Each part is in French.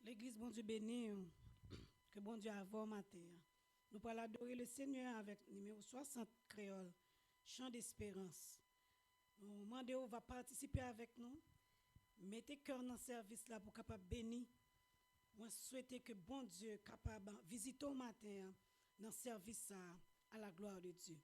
L'église, bon Dieu béni, que bon Dieu a avant matin. Nous allons adorer le Seigneur avec numéro 60 créole, chant d'espérance. Nous demandons, va participer avec nous. Mettez cœur dans le service là pour capable bénir. Moi souhaite que bon Dieu capable visiter au matin dans le service à la gloire de Dieu.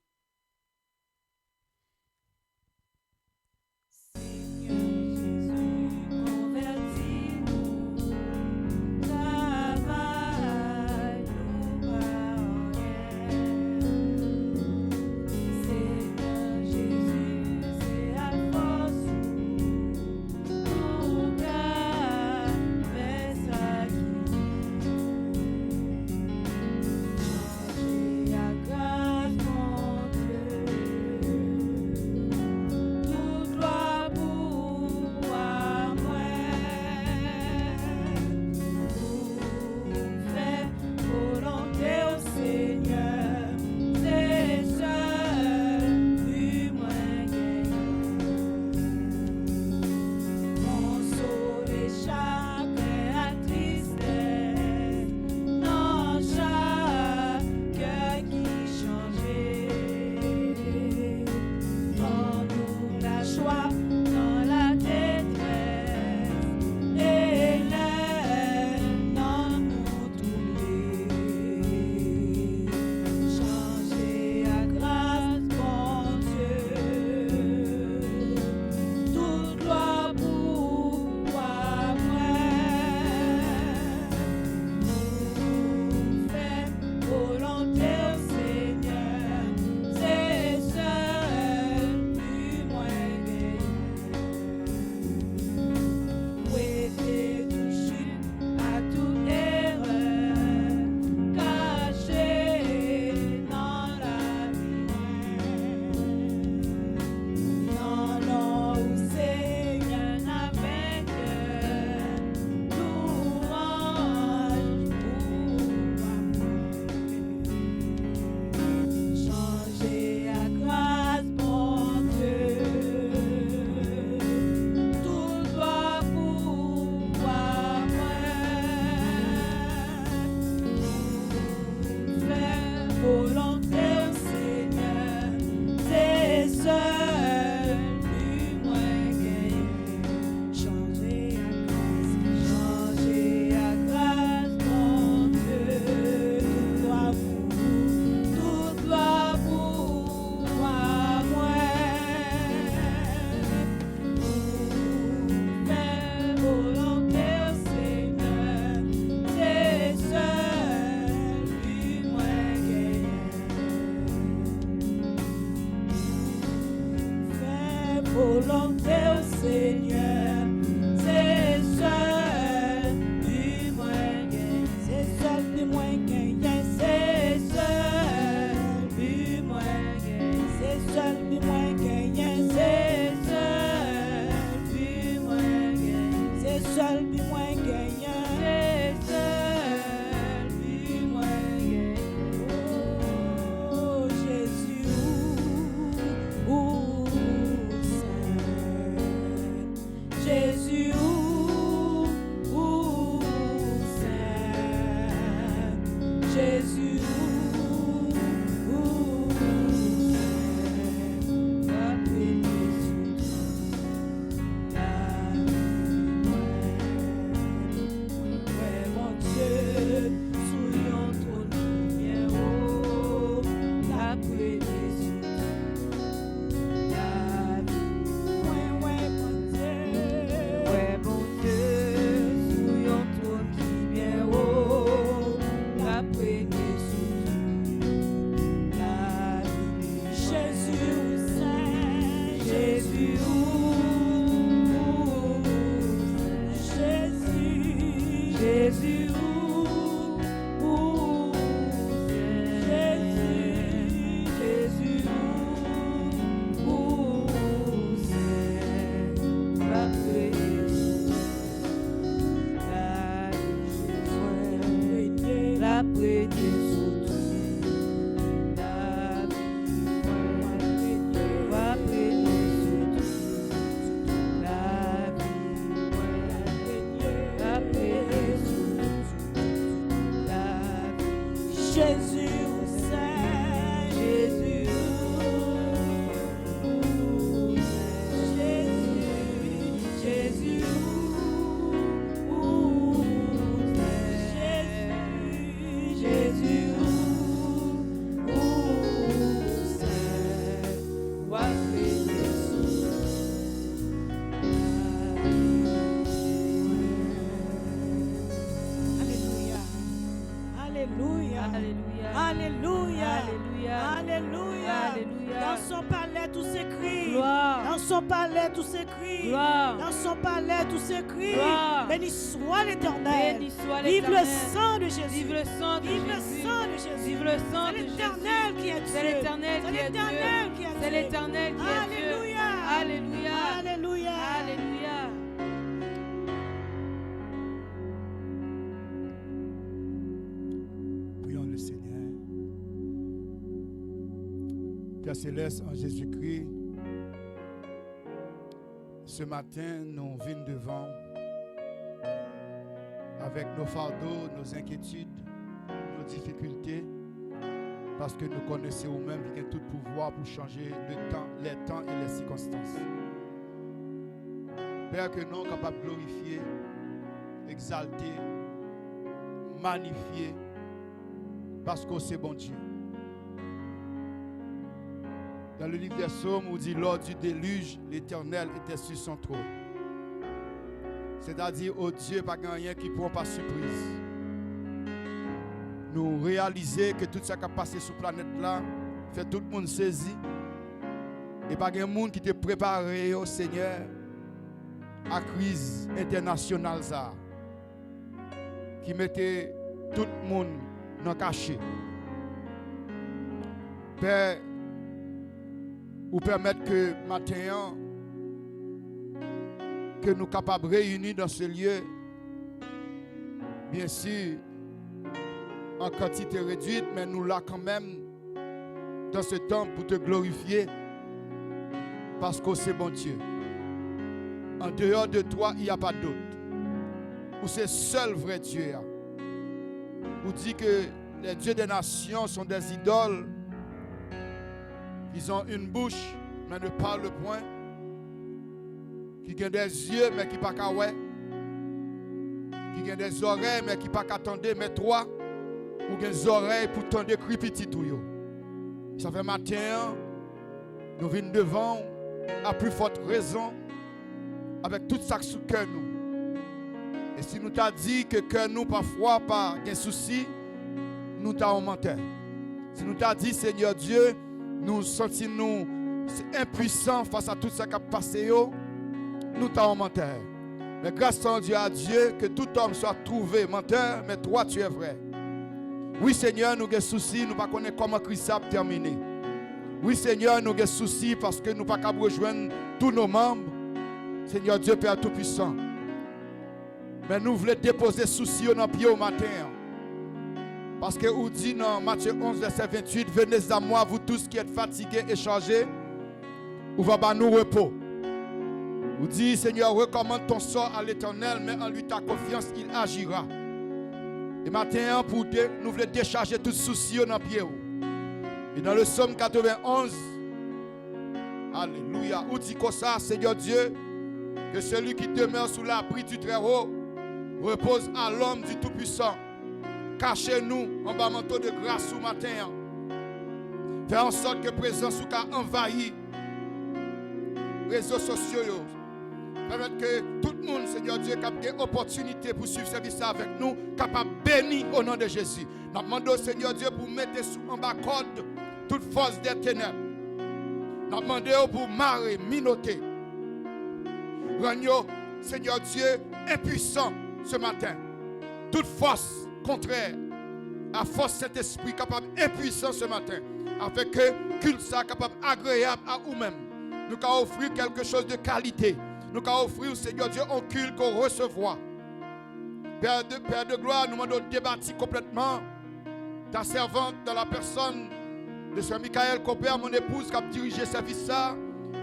Tous ces cris, dans son palais, tous ces cris. Béni soit l'Éternel. Vive le sang de Jésus. Vive le sang de Jésus. Vive le sang de Jésus. C'est l'Éternel qui est Dieu. C'est l'Éternel qui est Dieu. C'est l'Éternel qui est Dieu. Alléluia. Alléluia. Alléluia. Alléluia. Prions le Seigneur. Père Céleste, en Jésus-Christ, ce matin, nous venons devant avec nos fardeaux, nos inquiétudes, nos difficultés, parce que nous connaissons vous-même qui avez tout pouvoir pour changer les temps et les circonstances. Père, que nous sommes capables de glorifier, exalter, magnifier, parce que c'est bon Dieu. Dans le livre des Psaumes, on dit lors du déluge, l'Éternel était sur son trône. C'est-à-dire, au Dieu, pas rien qui prend par surprise. Nous réaliser que tout ça qui a passé sur la planète là, fait tout le monde saisi. Et pas un monde qui te préparé au Seigneur à crise internationale ça, qui mettait tout le monde dans le cachet. Père, ou permettre que matin, que nous capables de réunir dans ce lieu, bien sûr, en quantité réduite, mais nous là quand même dans ce temps pour te glorifier, parce que c'est bon Dieu. En dehors de toi, il n'y a pas d'autre. Ou c'est seul vrai Dieu. Ou dit que les dieux des nations sont des idoles. Ils ont une bouche, mais ne parlent point. Qui ont des yeux, mais qui ne parlent pas ouais. Qui ont des oreilles, mais qui ne parlent pas attendre. Mais toi, ou des oreilles pour t'entendre cri petit tout. Ça fait matin, nous venons devant, à plus forte raison, avec tout ça sous cœur nous. Et si nous t'a dit que cœur nous, parfois, pas de soucis, nous t'avons menti. Si nous t'a dit, Seigneur Dieu, nous sentons impuissants face à tout ce qui a passé, nous t'avons menti. Mais grâce à Dieu, que tout homme soit trouvé menteur, mais toi tu es vrai. Oui Seigneur, nous avons des soucis, nous ne connaissons pas comment Christ a terminé. Oui Seigneur, nous avons des soucis parce que nous ne pouvons pas rejoindre tous nos membres. Seigneur Dieu Père Tout-Puissant. Mais nous voulons déposer soucis dans le pied au matin. Parce que vous dit dans Matthieu 11, verset 28, venez à moi, vous tous qui êtes fatigués et chargés, ou va nous repos. Vous dit, Seigneur, recommande ton sort à l'Éternel, mais en lui ta confiance, il agira. Et maintenant, pour nous voulons décharger tout souci dans le pied. Et dans le psaume 91, alléluia, où dit comme ça, Seigneur Dieu, que celui qui demeure sous l'abri du Très-Haut repose à l'homme du Tout-Puissant. Cachez-nous en bas manteau de grâce ce matin. Fais en sorte que présence ou qu'a envahi les réseaux sociaux. Permettre que tout le monde, Seigneur Dieu, qui a des opportunités pour suivre ce service avec nous, capable de bénir au nom de Jésus. Nous demandons, Seigneur Dieu, pour mettre en bas code toute force des ténèbres. Nous demandons pour marrer, minoter. Rends-nous, Seigneur Dieu, impuissant ce matin. Toute force contraire à force Saint-Esprit capable impuissant ce matin, afin que culte ça capable agréable à vous-même. Nous allons offrir quelque chose de qualité. Nous allons offrir, Seigneur Dieu, un culte qu'on recevoir. Père de gloire, nous demandons de débattre complètement ta servante dans la personne de Sœur Michael Copper, mon épouse qui a dirigé ce service ça.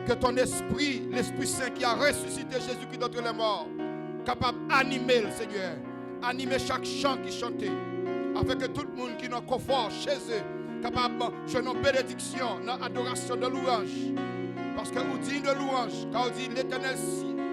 Que ton esprit, l'Esprit Saint qui a ressuscité Jésus-Christ d'entre les morts, capable d'animer le Seigneur. Animer chaque chant qui chantait. afin que tout le monde qui est dans confort chez eux, capable de jouer nos bénédictions, notre adoration de louange. Parce que vous dites de louange, quand vous dites l'Éternel,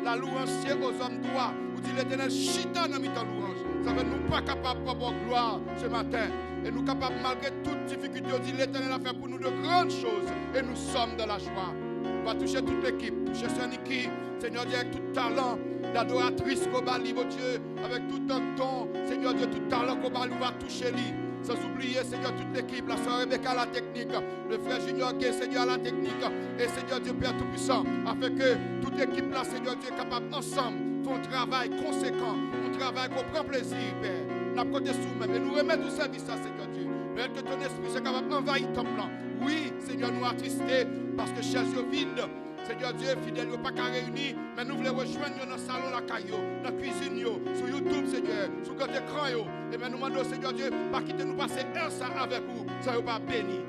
la louange c'est aux hommes droits, vous dites l'Éternel chita dans notre louange. Ça veut nous pas capables de avoir gloire ce matin. Et nous capables, malgré toute difficulté, on dit l'Éternel a fait pour nous de grandes choses. Et nous sommes dans la joie. On va toucher toute l'équipe, toucher Niki, Seigneur Dieu, avec tout talent, l'adoratrice qu'on va livrer, Dieu, avec tout un don, Seigneur Dieu, tout talent qu'on va toucher lui. Sans oublier, Seigneur, toute l'équipe, la soeur Rebecca à la technique, le frère Junior Gay, Seigneur, à la technique, et Seigneur Dieu, Père Tout-Puissant, afin que toute l'équipe là, Seigneur Dieu, est capable ensemble, font un travail conséquent, un travail qu'on prend plaisir, Père. Nous avons côté sous-même et nous remettons au service à Seigneur Dieu. Mais que ton esprit soit capable d'envahir ton plan. Oui, Seigneur, nous attristés parce que chez eux vide. Seigneur Dieu, fidèle, nous pas qu'à réunir, mais nous voulons rejoindre dans le salon, la caillou, dans la cuisine, sur YouTube, Seigneur, sur le écran. Et nous demandons, Seigneur Dieu, pas quitter nous passer un ça avec vous, ça ne pas béni.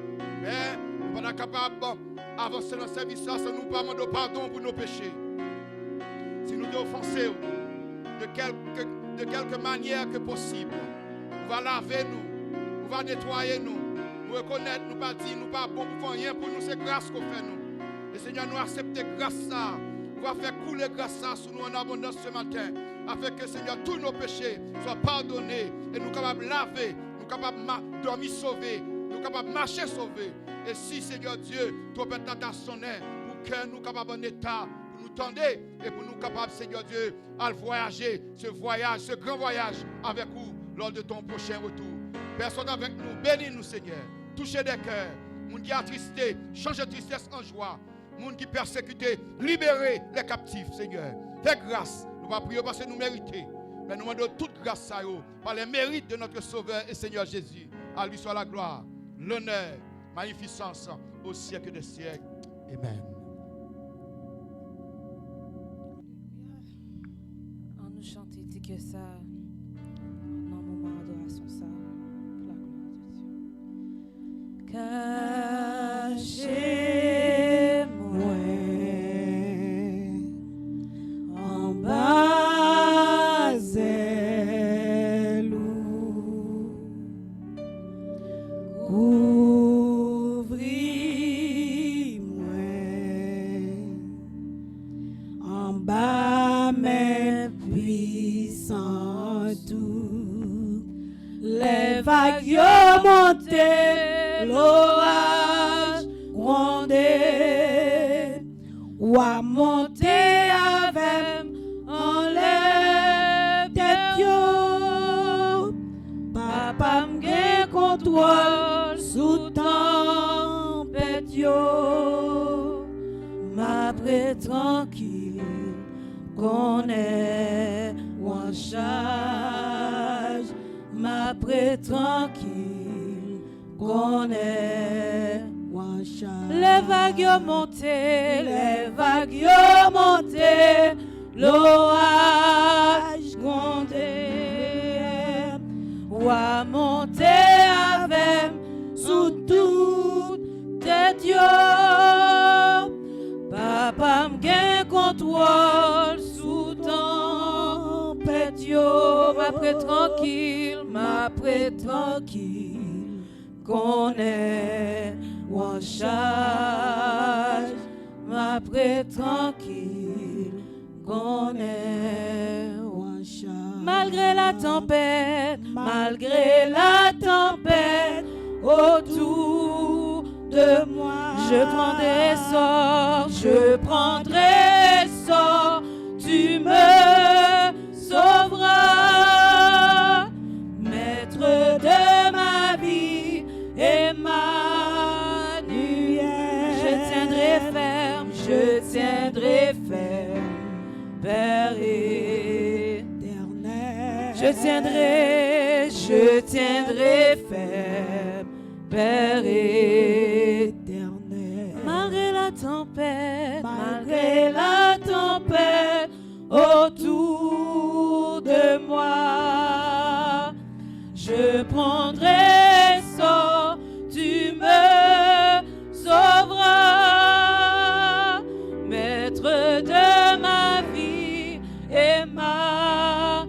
Mais nous ne sommes pas capables d'avancer dans le service, ça nous pas demander pardon pour nos péchés. Si nous devons offenser de quelque manière que possible, on va laver nous, on va nettoyer nous, nous reconnaître, nous pas dire, nous pas bon pour faire rien pour nous, c'est grâce qu'on fait nous. Et Seigneur, nous accepter grâce ça. On va faire couler grâce ça sur nous en abondance ce matin. Afin que Seigneur, tous nos péchés soient pardonnés. Et nous capables de laver, nous capables de dormir sauvés, nous capables de marcher sauvés. Et si Seigneur Dieu, toi peut-être sonner pour que nous capables en état, pour nous tendre et pour nous capables, Seigneur Dieu, à voyager, ce voyage, ce grand voyage avec vous lors de ton prochain retour. Personne avec nous, bénis-nous Seigneur. Touchez des cœurs, monde qui est attristé, changez tristesse en joie. Monde qui persécuté, libérer les captifs, Seigneur. Fais grâce. Nous ne prions parce que nous méritons. Mais nous demandons toute grâce à eux par les mérites de notre Sauveur et Seigneur Jésus. À lui soit la gloire, l'honneur, magnificence au siècle des siècles. Amen. On nous chante que ça, dans le moment d'adoration, ça, pour la gloire de Dieu. Caché. L'orage grondé, ou à monter avec enlève tête yo. Papa m'gen contrôle sous tempête yo. Ma pré tranquille, qu'on est en charge. Ma pré tranquille. Qu'on est les vagues montées, les vagues montées, l'orage grondé, ou à monter avec sous toute tête yo. Papa m'gen contrôle sous tempête yo. Ma pré tranquille, ma pré tranquille. Qu'on est en charge, ma pré tranquille, qu'on est en charge. Malgré la tempête autour de moi, je prendrai sort, tu me sauveras, maître de ma vie. Emmanuel, je tiendrai ferme, Père éternel. Je tiendrai ferme, Père éternel. Malgré la tempête autour de moi, je prendrai sort, tu me sauveras, maître de ma vie, Emmanuel,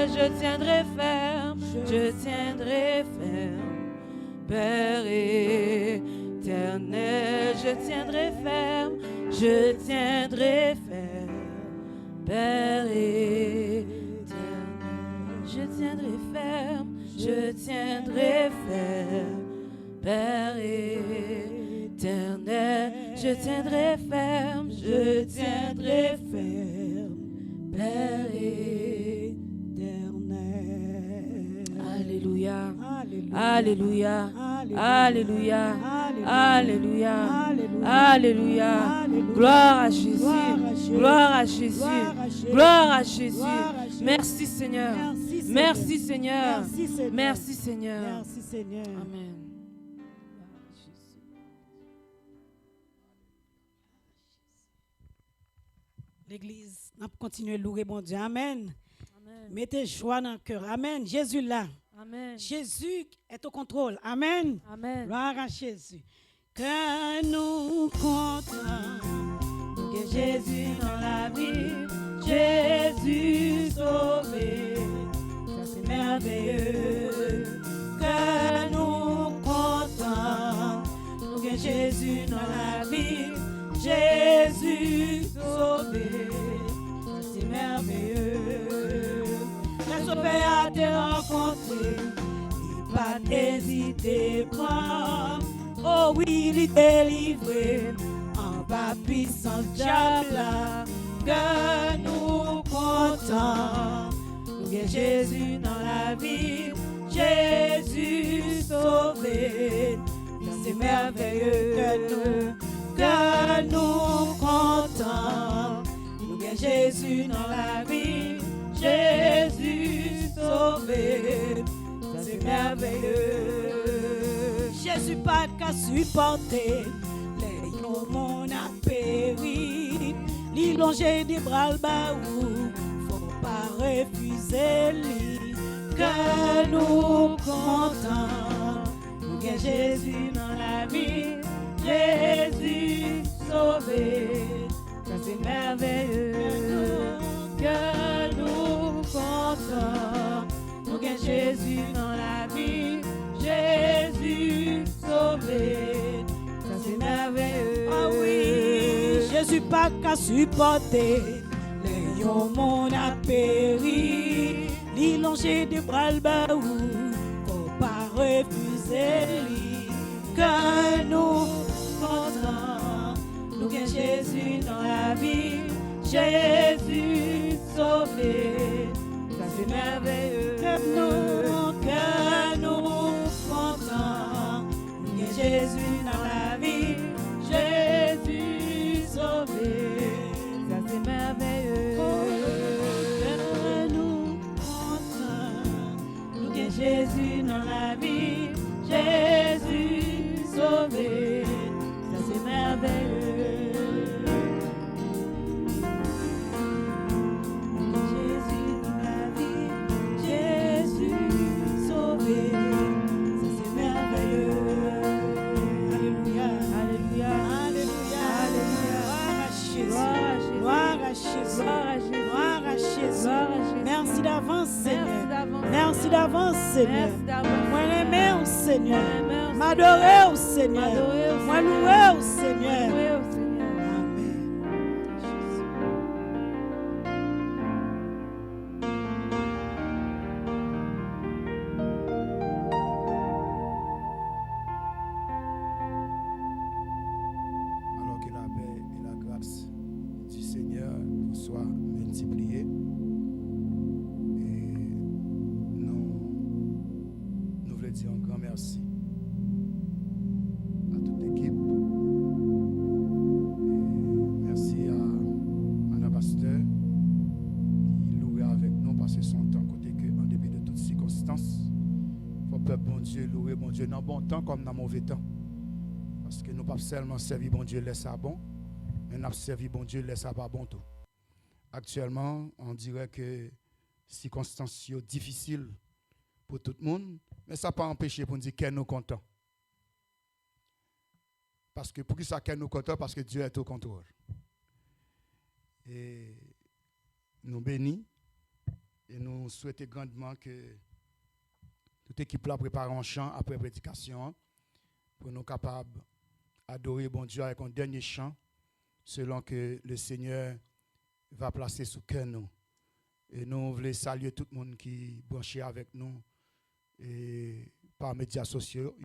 je tiendrai ferme, je tiendrai ferme. Père éternel, je tiendrai ferme, je tiendrai ferme. Père éternel, je tiendrai ferme, je tiendrai ferme. Père éternel, je tiendrai ferme, je tiendrai ferme. Père éternel. Alléluia. Alléluia. Alléluia. Alléluia. Alléluia. Gloire à Jésus. Gloire à Jésus. Gloire à Jésus. Merci Seigneur. Merci Seigneur. Merci Seigneur. Merci Seigneur. Amen. L'église, on continue à louer bon Dieu. Amen. Amen. Mettez joie dans le cœur. Amen. Jésus là. Amen. Jésus est au contrôle. Amen. Amen. Gloire à Jésus. Que nous comptons que Jésus dans la vie, Jésus sauvé, ça c'est merveilleux. Que nous comptons que Jésus dans la vie, Jésus sauvé, ça c'est merveilleux. La sauvé a te rencontré, il pas hésiter prendre. Oh oui, il est délivré en bas puissance diable. Que nous comptons, nous que Jésus dans la vie, Jésus sauvé, c'est merveilleux. Que nous comptons, nous que Jésus dans la vie, Jésus sauvé, c'est merveilleux. Jésus pas qu'à supporter les mon a péri, li longer des bras le baou, faut pas refuser lui. Que nous comptons, nous que Jésus dans la vie, Jésus sauvé, ça c'est merveilleux. Que nous comptons, nous que Jésus dans la vie, Jésus sauvé, ça c'est merveilleux. Ah oui, Jésus pas qu'à supporter les yon mon a péri, li longer des bras le baou, faut pas refuser lui. Que nous comptons, nous que Jésus dans la vie, Jésus sauvé, ça c'est merveilleux. Que nous comptons, nous que Jésus dans la vie, Jésus sauvé, ça c'est merveilleux. Que nous comptons, nous que Jésus dans la vie, Jésus sauvé, ça c'est merveilleux. Jésus dans la vie, Jésus sauvé, ça c'est merveilleux. Alléluia, alléluia, alléluia, alléluia. Gloire à Jésus, gloire à Jésus, gloire à Jésus. Merci d'avance, Seigneur. Merci d'avance, Seigneur. Moi l'aimer au Seigneur, m'adorer au Seigneur, moi louer au Seigneur. Amen. Alors que la paix et la grâce du Seigneur vous soient multipliées. Et nous voulons dire un grand merci à toute l'équipe. Et merci à notre pasteur qui louait avec nous passer son temps côté que en dépit de toutes circonstances, faut peuple bon Dieu louer bon Dieu dans bon temps comme dans mauvais temps. Parce que nous ne pas seulement servir bon Dieu, laisse ça bon, mais nous servir bon Dieu, laisse ça pas bon tout. Actuellement, on dirait que circonstances sont difficiles pour tout le monde, mais ça n'a pas empêché pour nous dire qu'elle nous content. Parce que pour qui ça qu'elle nous content? Parce que Dieu est au contrôle. Et nous bénissons et nous souhaitons grandement que Toute équipe là prépare un chant après prédication pour nous capables d'adorer bon Dieu avec un dernier chant selon que le Seigneur va placer sous cœur nous. Et nous voulons saluer tout le monde qui est branché avec nous et par médias sociaux,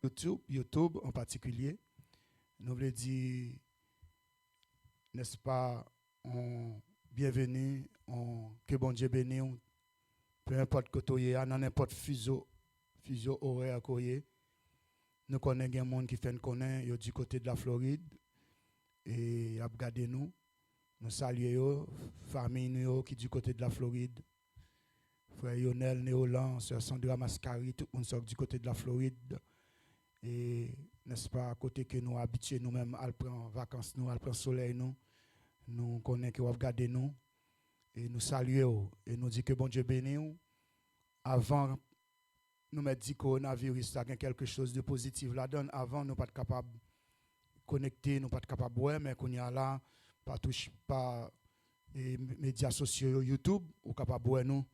YouTube en particulier. Nous voulons dire, n'est-ce pas, bienvenue, que bon Dieu bénisse, peu importe que tu es, dans n'importe fuseau horaire que tu es. Nous connaissons des gens qui font connaître du côté de la Floride et ils regardent nous. Nous saluons famille qui est du côté de la Floride. Frère Lionel Néolan, Sœur Sandra Mascari, tout le monde sort du côté de la Floride. Et n'est-ce pas, à côté que nous habitués nous-mêmes à prendre vacances, nous, à prendre soleil, nous connaissons que vous regardez nous. Et nous saluons et nous disons que bon Dieu bénisse. Avant, nous mettons dit coronavirus, ça a quelque chose de positif là-dedans. Avant, nous ne sommes pas capables de connecter, nous ne sommes pas capables de voir, mais qu'on y a là, pas les médias sociaux, YouTube, ou capable de voir nous.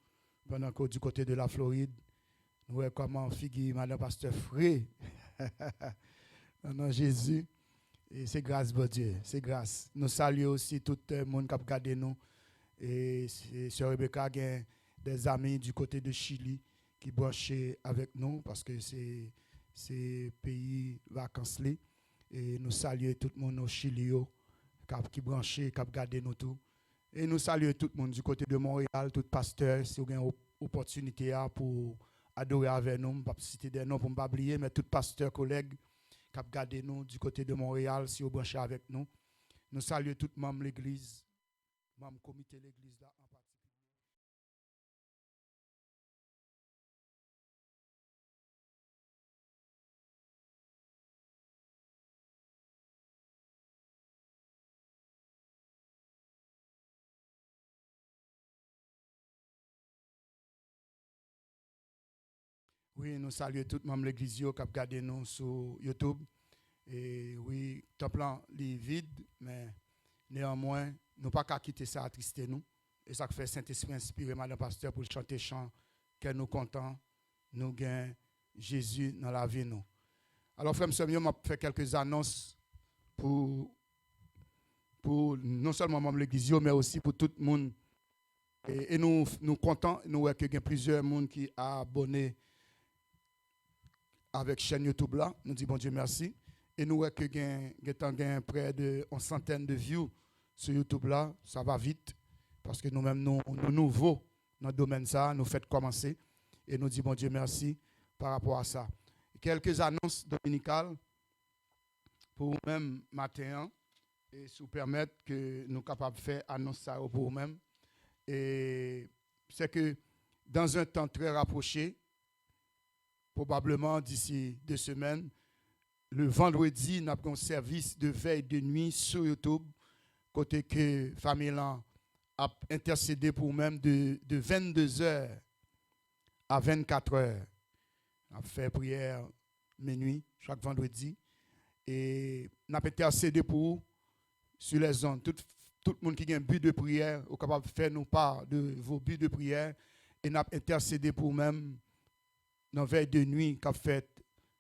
Pendant que du côté de la Floride, nous voyons comment figure Madame Pasteur Fré. Non, Jésus. Et c'est grâce, bon Dieu. C'est grâce. Nous saluons aussi tout le monde qui a regardé nous. Et Sœur Rebecca a des amis du côté de Chili qui branchent avec nous parce que c'est pays vacances. Et nous saluons tout le monde au Chili qui branche, qui a regardé nous tout. Et nous saluons tout le monde du côté de Montréal, tout pasteur, si vous avez une opportunité pour adorer avec nous, je ne vais pas citer des noms pour ne pas oublier, mais tout pasteur, collègue, qui a regardé nous du côté de Montréal, si vous branchez avec nous. Nous saluons tout le membre de l'église, membre comité de l'église là en particulier. Oui, nous saluons tout le monde de l'église qui a regardé nous sur YouTube. Et oui, le plan est vide, mais néanmoins, nous ne pouvons pas quitter ça à trister nous. Et ça fait Saint-Esprit inspiré Madame Pasteur pour chanter chant que nous comptons, nous gagnons Jésus dans la vie. Nous. Alors, frère, je vais faire quelques annonces pour non seulement membres de l'église, mais aussi pour tout le monde. Et nous comptons, nous voyons qu'il y a plusieurs personnes qui sont abonnés avec chaîne YouTube là. Nous disons bon Dieu merci. Et nous voyons qu'il y a près de 100 de views sur YouTube là. Ça va vite parce que nous-mêmes, nous nouveaux dans le domaine ça, nous faisons commencer. Et nous disons bon Dieu merci par rapport à ça. Quelques annonces dominicales pour vous-même matin et si vous permettre que nous sommes capables de faire annonce ça pour vous-même. Et c'est que dans un temps très rapproché, probablement d'ici 2 semaines, le vendredi, nous avons un service de veille de nuit sur YouTube, côté que famille a intercédé pour même de 22h à 24h. On a fait prière minuit chaque vendredi et on a intercédé pour sur les zones. Tout le monde qui a un but de prière est capable de faire nous part de vos buts de prière et on a intercédé pour même dans la veille de nuit qu'a fait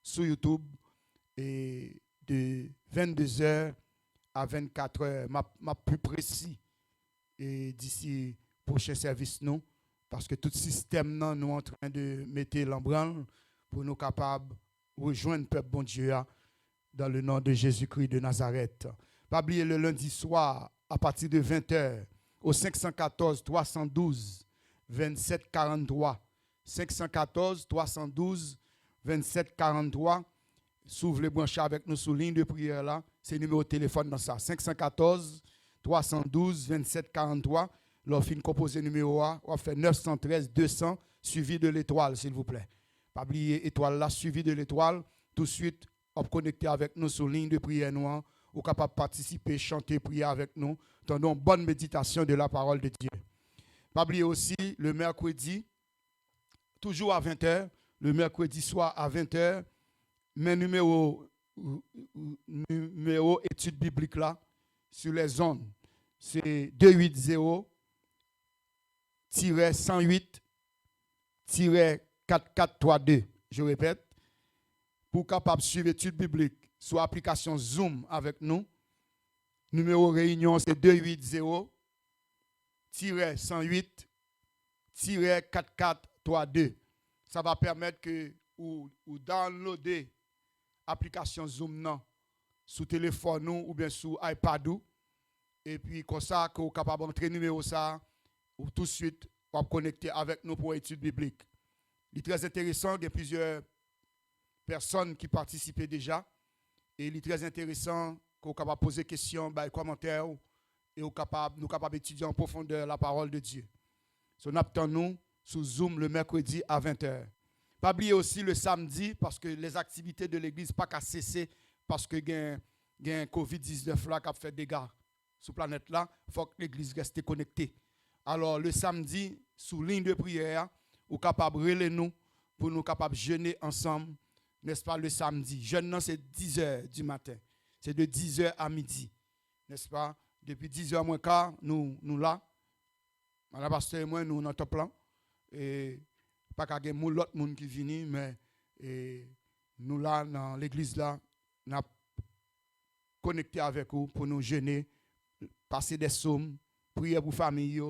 sur YouTube et de 22h à 24h, m'a plus précis et d'ici prochain service nous parce que tout système nous est en train de mettre l'embranle pour nous capables de rejoindre le peuple bon Dieu dans le nom de Jésus-Christ de Nazareth. Pas oublier le lundi soir à partir de 20h au 514 312 27 43 514 312 27 43. Si vous voulez brancher avec nous sur ligne de prière là, c'est le numéro de téléphone dans ça. 514 312 27 43. L'offre composé numéro A, on fait 913 200 suivi de l'étoile, s'il vous plaît. Pas oublier étoile là, suivi de l'étoile. Tout de suite, on connecter avec nous sur ligne de prière noire. Ou capable de participer, chanter, prier avec nous. Tendons une bonne méditation de la parole de Dieu. Pas oublier aussi le mercredi, toujours à 20h, le mercredi soir à 20h, mes numéro études bibliques là, sur les zones, c'est 280-108-4432. je répète, pour capable suivre l'étude biblique sur l'application Zoom avec nous. Numéro réunion, c'est 280-108-4432. Ça va permettre que vous downloadez l'application Zoom non, sur téléphone ou bien sur iPad. Et puis, comme ça, que vous êtes capable d'entrer numéro ça, ou tout de suite, vous connecter avec nous pour l'étude biblique. Il est très intéressant, il y a plusieurs personnes qui participaient déjà. Et il est très intéressant que vous êtes capable de poser des questions, des commentaires, et nous sommes capables d'étudier en profondeur la parole de Dieu. So, nous attendons sur Zoom le mercredi à 20h. Pas oublier aussi le samedi, parce que les activités de l'église pas qu'à cesser, parce que il y a un COVID-19 là qui a fait des dégâts sur la planète là. Il faut que l'église reste connectée. Alors, le samedi, sous ligne de prière, vous êtes capable de relayer nous pour nous capables de jeûner ensemble, n'est-ce pas, le samedi. Jeûne, c'est 10h du matin. C'est de 10h à midi, n'est-ce pas? Depuis 10h moins quart, nous là. Madame Pasteur et moi, nous notre plan. Et pas qu'il y ait l'autre monde qui vient, mais nous là, dans l'église là, nous connecté avec vous pour nous jeûner, passer des psaumes, prier pour famille,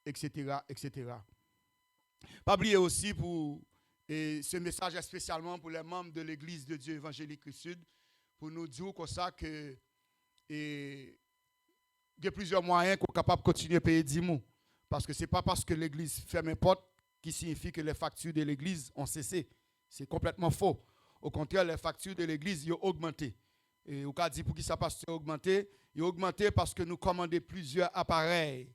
etc., etc. Pas oublier aussi pour ce message est spécialement pour les membres de l'église de Dieu évangélique du Sud, pour nous dire comme ça que il y a plusieurs moyens qu'on est capable de continuer à payer 10 mots. Parce que ce n'est pas parce que l'église ferme une porte qui signifie que les factures de l'église ont cessé. C'est complètement faux. Au contraire, les factures de l'église ont augmenté. Et au cas dit pour qui ça passe augmenté, ils ont augmenté parce que nous commandons plusieurs appareils.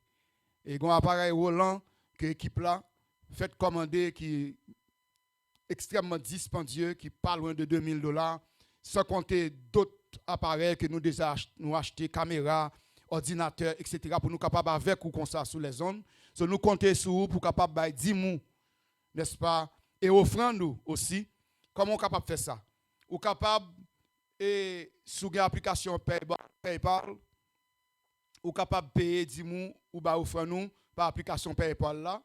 Et un appareil Roland que l'équipe là fait commander qui est extrêmement dispendieux, qui pas loin de $2000, sans compter d'autres appareils que nous déjà achetés, caméras, ordinateurs, etc., pour nous capables avec ou comme ça sur les zones. So, nous comptons sur vous pour capable de 10 mous, n'est-ce pas? Et offrande nous aussi. Comment on est capable de faire ça? On est capable, sous l'application PayPal, on est capable de payer 10 mous ou offrande nous par l'application PayPal là.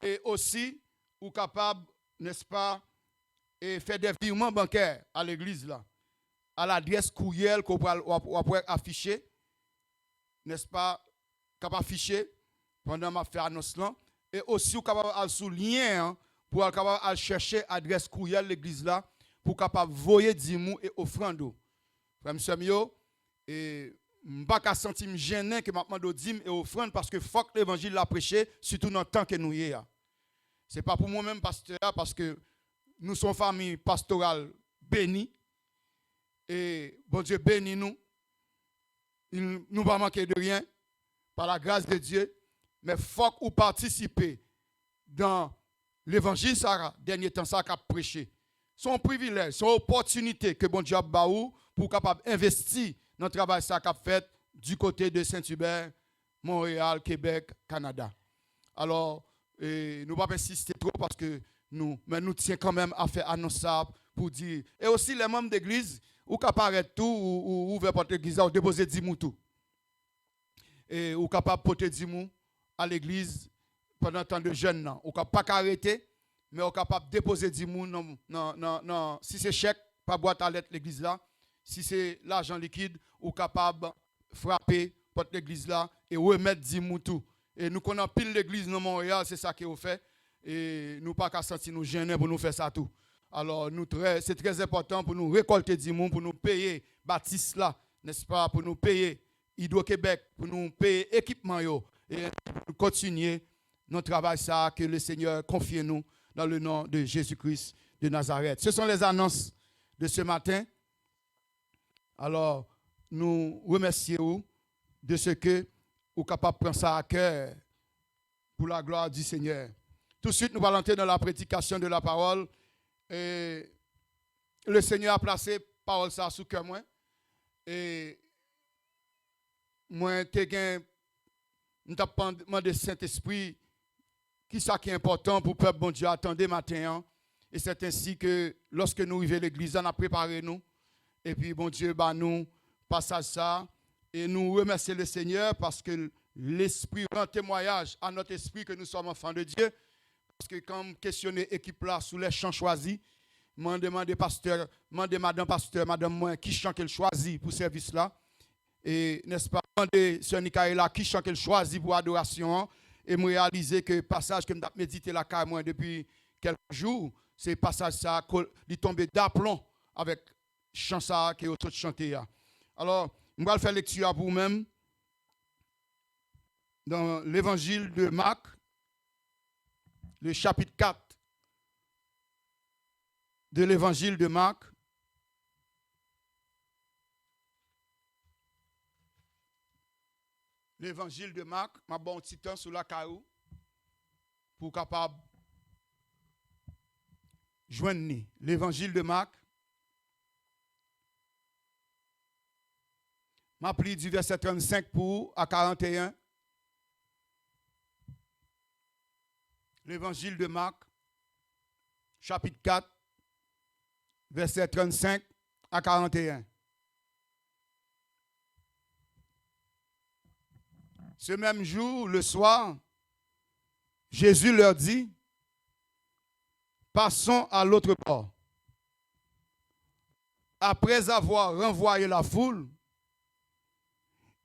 Et aussi, on est capable, n'est-ce pas, et faire des virements bancaires à l'église là, à l'adresse courriel qu'on peut afficher, n'est-ce pas, capable afficher pendant ma faire annonce là, et aussi capable à sous lien pour capable à chercher adresse courriel l'église là pour capable voyer dimou et offrande. Frère monsieur mio, et m'pas ka senti me gêné que m'a demandé dim et offrande parce que faut que l'évangile l'a prêché surtout dans le temps que nous y est. C'est pas pour moi-même pasteur parce que nous sommes famille pastorale bénie et bon Dieu bénit nous. Il nous pas manquer de rien par la grâce de Dieu, mais faut que vous participez dans l'évangile Sarah dernier temps ça qu'a prêché. Son privilège, son opportunité que bon Dieu a baou pour capable investir dans le travail ça qu'a fait du côté de Saint-Hubert, Montréal, Québec, Canada. Alors nous ne pas insister trop parce que nous tiens quand même à faire annonce ça pour dire. Et aussi les membres d'église, ou capable tout, ou ouvrir porte l'église, ou déposer 10 mous tout. Et ou capable porter 10 mous à l'église pendant temps de jeûne. Ou capable pas arrêter, mais ou capable déposer 10 mous non, si c'est chèque, pas boîte à lettres l'église là. Si c'est l'argent liquide, ou capable frapper porte l'église là et remettre 10 mous tout. Et nous connaissons pile l'église dans Montréal, c'est ça qu'on fait. Et nous pas qu'à sentir nous gêner pour nous faire ça tout. Alors c'est très important pour nous récolter 10 mous, pour nous payer Baptiste là, n'est-ce pas, pour nous payer Hydro-Québec, pour nous payer équipement yo, et pour continuer notre travail ça que le Seigneur confie nous dans le nom de Jésus-Christ de Nazareth. Ce sont les annonces de ce matin. Alors nous remercions de ce que ou capable de prendre ça à cœur pour la gloire du Seigneur. Tout de suite, nous allons entrer dans la prédication de la parole. Et le Seigneur a placé parole ça sous cœur moi. Et moi, nous avons demandé Saint-Esprit qui ça qui est important pour le peuple bon Dieu attendez matin. Et c'est ainsi que lorsque nous arrivons à l'église, on a préparé nous. Et puis bon Dieu, bah, nous passons ça. Et nous remercions le Seigneur parce que l'Esprit rend témoignage à notre esprit que nous sommes enfants de Dieu. Parce que comme questionner l'équipe là sous les champs choisis, m'en demandé pasteur, madame pasteur, madame moi, qui chant qu'elle choisit pour service là. Et n'est-ce pas, demandé sœur Nikaela qui chant qu'elle choisit pour adoration. Et me réaliser que le passage que je médité là moi depuis quelques jours, c'est le passage ça, il tombé d'aplomb avec chant ça que vous chanté. Alors, je vais faire lecture pour vous-même dans l'évangile de Marc, le chapitre 4 de l'évangile de Marc. L'évangile de Marc, ma bon petit temps sur la caillou pour capable joindre l'évangile de Marc. M'a pris du verset 35 pour à 41. L'évangile de Marc, chapitre 4, verset 35 à 41. Ce même jour, le soir, Jésus leur dit, passons à l'autre bord. Après avoir renvoyé la foule,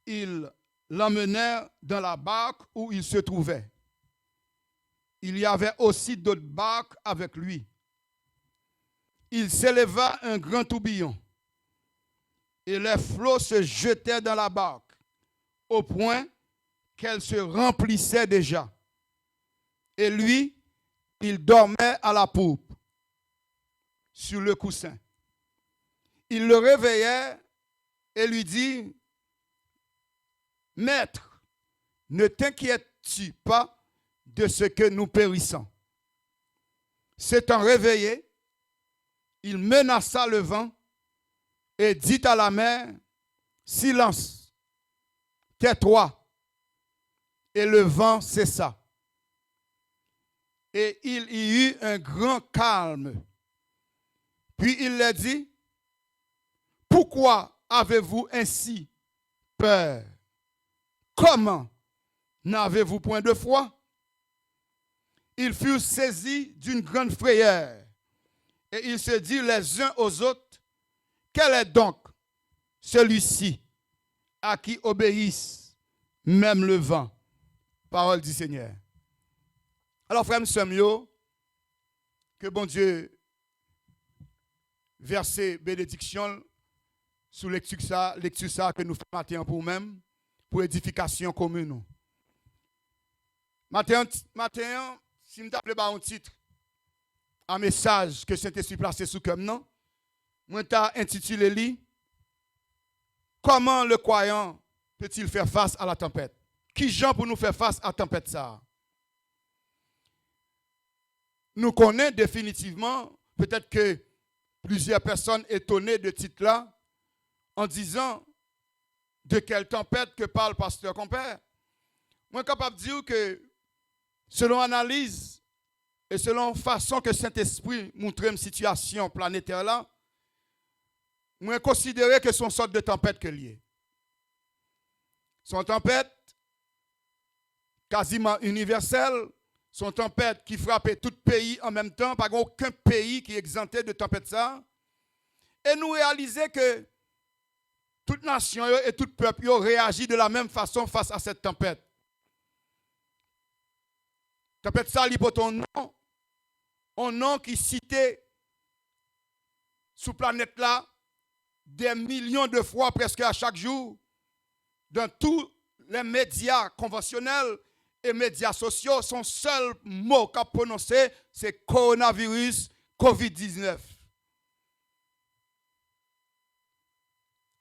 ils l'emmenèrent dans la barque où il se trouvait. Il y avait aussi d'autres barques avec lui. Il s'éleva un grand tourbillon et les flots se jetaient dans la barque au point qu'elle se remplissait déjà. Et lui, il dormait à la poupe, sur le coussin. Il le réveillait et lui dit, « Maître, ne t'inquiètes-tu pas de ce que nous périssons? » S'étant réveillé, il menaça le vent et dit à la mer, « Silence, tais-toi. » Et le vent cessa. Et il y eut un grand calme. Puis il leur dit, « Pourquoi avez-vous ainsi peur? Comment n'avez-vous point de foi? » Ils furent saisis d'une grande frayeur. Et ils se dirent les uns aux autres, « Quel est donc celui-ci à qui obéissent même le vent? » Parole du Seigneur. Alors, frère, nous que bon Dieu verse bénédiction sous lecture ça que nous faisons matin pour nous-mêmes, pour édification commune. Matin, si nous avons un titre, un message que Saint-Esprit placé sous comme non, moi t'ai intitulé lui, comment le croyant peut-il faire face à la tempête? Qui Jean pour nous faire face à la tempête ça? Nous connaissons définitivement, peut-être que plusieurs personnes étonnées de titre là, en disant de quelle tempête que parle pasteur Compère. Moi, capable de dire que selon analyse et selon façon que Saint-Esprit montre une situation planétaire là, moi considérer que son sorte de tempête que lié. Son tempête quasiment universelle, son tempête qui frappait tout pays en même temps, pas aucun pays qui est exempté de tempête ça. Et nous réaliser que toute nation et tout peuple réagit de la même façon face à cette tempête. Tempête ça, il pour ton nom, un nom qui citait sous planète là des millions de fois presque à chaque jour dans tous les médias conventionnels et médias sociaux. Son seul mot qu'a prononcé, c'est coronavirus, COVID-19.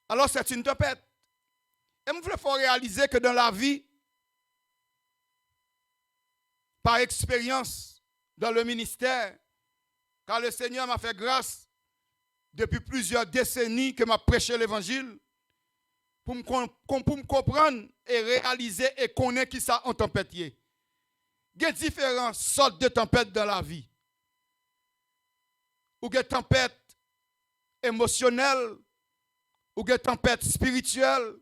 Alors c'est une tempête. Et il faut réaliser que dans la vie, par expérience dans le ministère, car le Seigneur m'a fait grâce depuis plusieurs décennies que m'a prêché l'évangile, pour me comprendre et réaliser et connaître qui ça en tempête. Il y a différentes sortes de tempêtes dans la vie. Ou des tempêtes émotionnelles, ou des tempêtes spirituelles,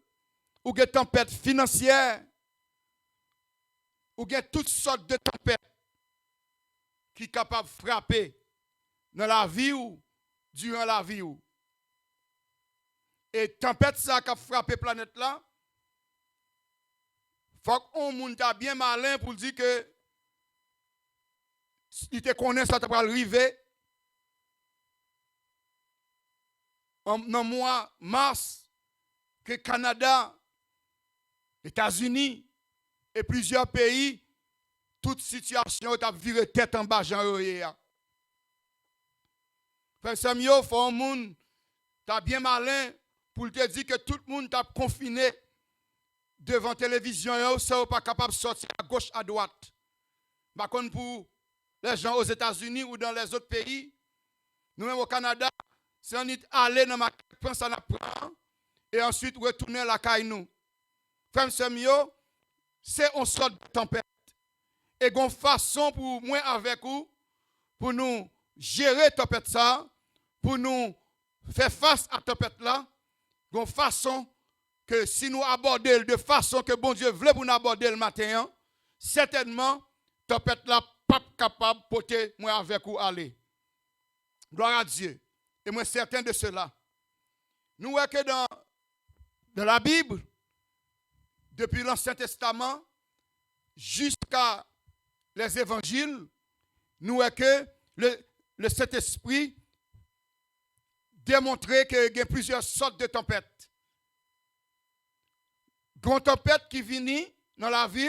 ou des tempêtes financières, ou des toutes sortes de tempêtes qui sont capables de frapper dans la vie ou durant la vie. Et tempête ça qui a frappé la planète là, faut qu'on moun ta bien malin pour dire que il te connaît ça va arriver. Dans le mois mars, que Canada, États-Unis et plusieurs pays, toute situation a viré tête en bas, Jean Royer. Frère Samuel, faut un monde, t'as bien malin pour te dire que tout le monde t'a confiné devant la télévision, ça n'est pas capable de sortir à gauche, à droite. Par contre, pour les gens aux États-Unis ou dans les autres pays, nous-mêmes au Canada, si on est allé dans ma pense à la prendre et ensuite retourner à la caille nous. Frère Samuel, c'est une sorte de tempête. Et une façon pour moi avec vous, pour nous gérer la tempête ça, pour nous faire face à la tempête là, une façon que si nous abordons de façon que bon Dieu voulait pour nous aborder le matin, certainement, la tempête là pas capable de porter moi avec vous aller. Gloire à Dieu. Et moi certain de cela. Nous voyons que dans la Bible, depuis l'Ancien Testament jusqu'à les évangiles, nous voyons que le Saint-Esprit démontrait qu'il y a plusieurs sortes de tempêtes. Une tempête qui vient dans la vie,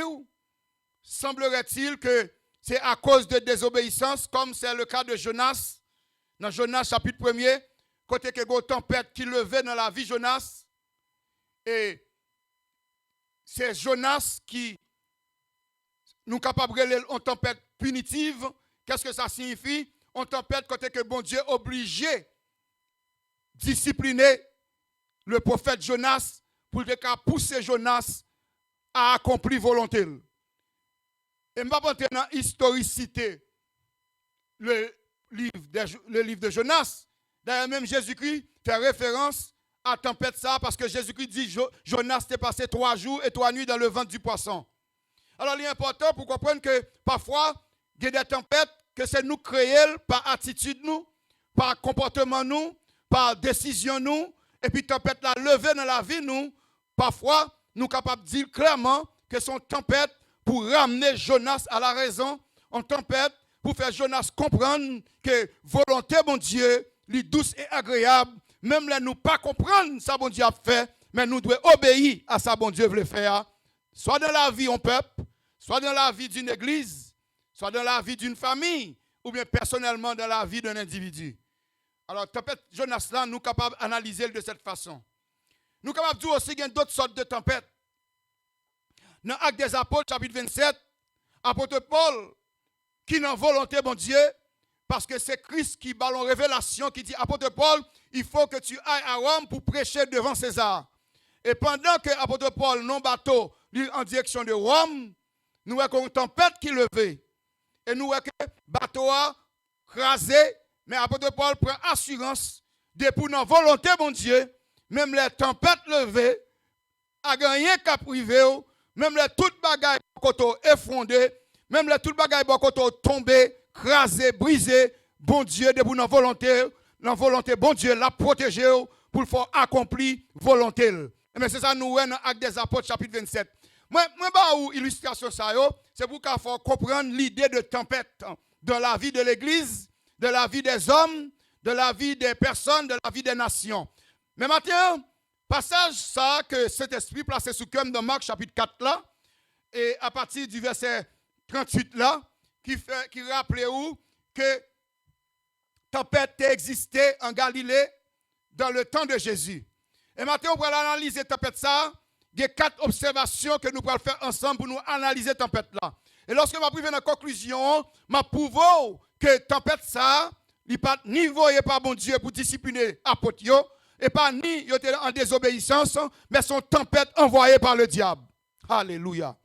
semblerait-il que c'est à cause de désobéissance, comme c'est le cas de Jonas. Dans Jonas chapitre 1er, côté que une tempête qui levait dans la vie de Jonas. Et c'est Jonas qui nous capable de relire une tempête punitive. Qu'est-ce que ça signifie? Une tempête côté que bon Dieu obligé discipliner le prophète Jonas pour pousser Jonas à accomplir volonté. Et je ne vais pas entrer dans l'historicité le livre de Jonas. D'ailleurs, même Jésus-Christ fait référence à tempête ça parce que Jésus-Christ dit Jonas t'est passé 3 jours et 3 nuits dans le ventre du poisson. Alors, il est important pour comprendre que parfois, il y a des tempêtes que c'est nous créer par attitude nous, par comportement nous, par décision nous, et puis tempête la lever dans la vie nous. Parfois, nous sommes capables de dire clairement que son tempête pour ramener Jonas à la raison, en tempête pour faire Jonas comprendre que volonté bon Dieu, li douce et agréable, même là nous pas comprendre ça bon Dieu a fait, mais nous devons obéir à ça bon Dieu veut faire, soit dans la vie en peuple, soit dans la vie d'une église, soit dans la vie d'une famille, ou bien personnellement dans la vie d'un individu. Alors tempête Jonas là, nous sommes capables d'analyser de cette façon. Nous sommes capables de dire aussi qu'il y a d'autres sortes de tempêtes. Dans Actes des Apôtres, chapitre 27, apôtre Paul, qui n'a volonté, bon Dieu, parce que c'est Christ qui ballon révélation, qui dit, apôtre Paul, il faut que tu ailles à Rome pour prêcher devant César. Et pendant que apôtre Paul, non bateau, lui en direction de Rome, nous avons une tempête qui levait. Et nous avons que bateau a crasé, mais apôtre Paul prend assurance de pour notre volonté, bon Dieu, même les tempêtes levées, a gagné qu'à privé, même les toutes bagailles koto effondrées, même les toutes bagailles koto tombées, crasées, brisées, bon Dieu, de pour notre volonté, bon Dieu, la protéger pour le faire accomplir volonté. Mais c'est ça nous dans Actes des Apôtres chapitre 27. Moi une illustration ça c'est pour qu'il faut comprendre l'idée de tempête dans la vie de l'église, de la vie des hommes, de la vie des personnes, de la vie des nations. Mais maintenant, passage ça que cet esprit placé sous cœur dans Marc chapitre 4 là, et à partir du verset 38 là, qui rappelle où que tempête existait en Galilée dans le temps de Jésus. Et maintenant, on va analyser tempête ça. Il y a 4 observations que nous pourrons faire ensemble pour nous analyser tempête là. Et lorsque je vais arriver à la conclusion, je prouve que tempête ça, il n'est pas ni voyé par bon Dieu pour discipliner apôtre, et pas ni en désobéissance, mais son tempête envoyée par le diable. Alléluia.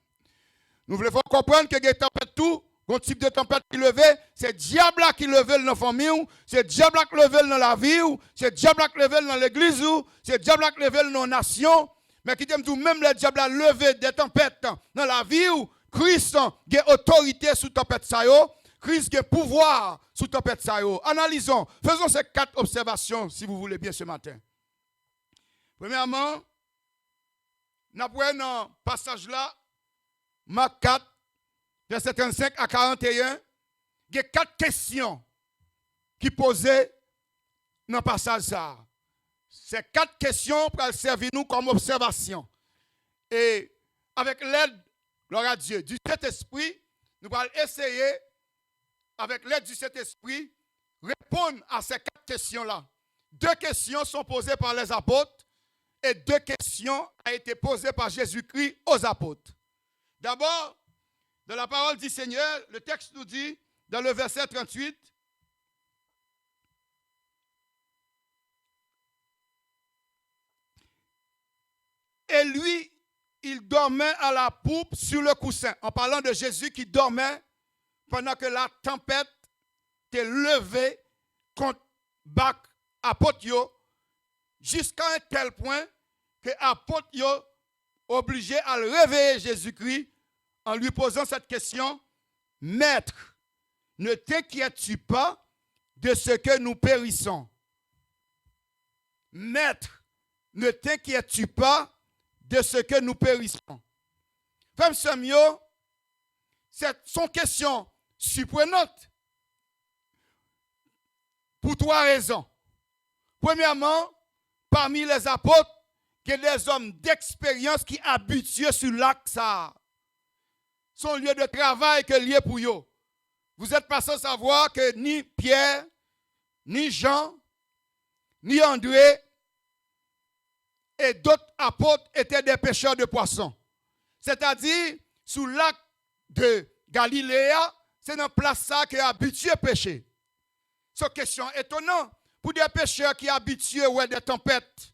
Nous voulons comprendre que les tempêtes tout, un type de tempête qui levait, c'est le diable qui levait dans la famille, c'est le diable qui levait dans la vie, c'est le diable qui levait dans l'église, c'est le diable qui levait dans la nation. Mais qui t'aime tout, même le diable a levé des tempêtes dans la vie, Christ a autorité sous tempête ça. Christ a pouvoir sous tempête ça yo. Analysons, faisons ces 4 observations si vous voulez bien ce matin. Premièrement, nous prenons dans le passage là, Marc 4, verset 35 à 41, il y a 4 questions qui posaient dans le passage là. Ces 4 questions pour servir nous comme observation. Et avec l'aide, gloire à Dieu, du Saint-Esprit, nous allons essayer, avec l'aide du Saint-Esprit, répondre à ces 4 questions-là. 2 questions sont posées par les apôtres et 2 questions ont été posées par Jésus-Christ aux apôtres. D'abord, dans la parole du Seigneur, le texte nous dit, dans le verset 38, et lui, il dormait à la poupe sur le coussin. En parlant de Jésus qui dormait pendant que la tempête était levée contre bac apôtre jusqu'à un tel point que apôtre obligé à le réveiller Jésus-Christ en lui posant cette question: Maître, ne t'inquiètes-tu pas de ce que nous périssons? Maître, ne t'inquiètes-tu pas de ce que nous périssons? Frère Samuel, c'est son question surprenante pour 3 raisons. Premièrement, parmi les apôtres, il y a des hommes d'expérience qui habitués sur l'acte ça. Son lieu de travail que lié pour eux. Vous n'êtes pas sans savoir que ni Pierre, ni Jean, ni André et d'autres apôtres étaient des pêcheurs de poissons. C'est-à-dire, sous lac de Galilée, c'est dans place ça qui est habitué à pêcher. C'est une question étonnante pour des pêcheurs qui sont habitués à des tempêtes.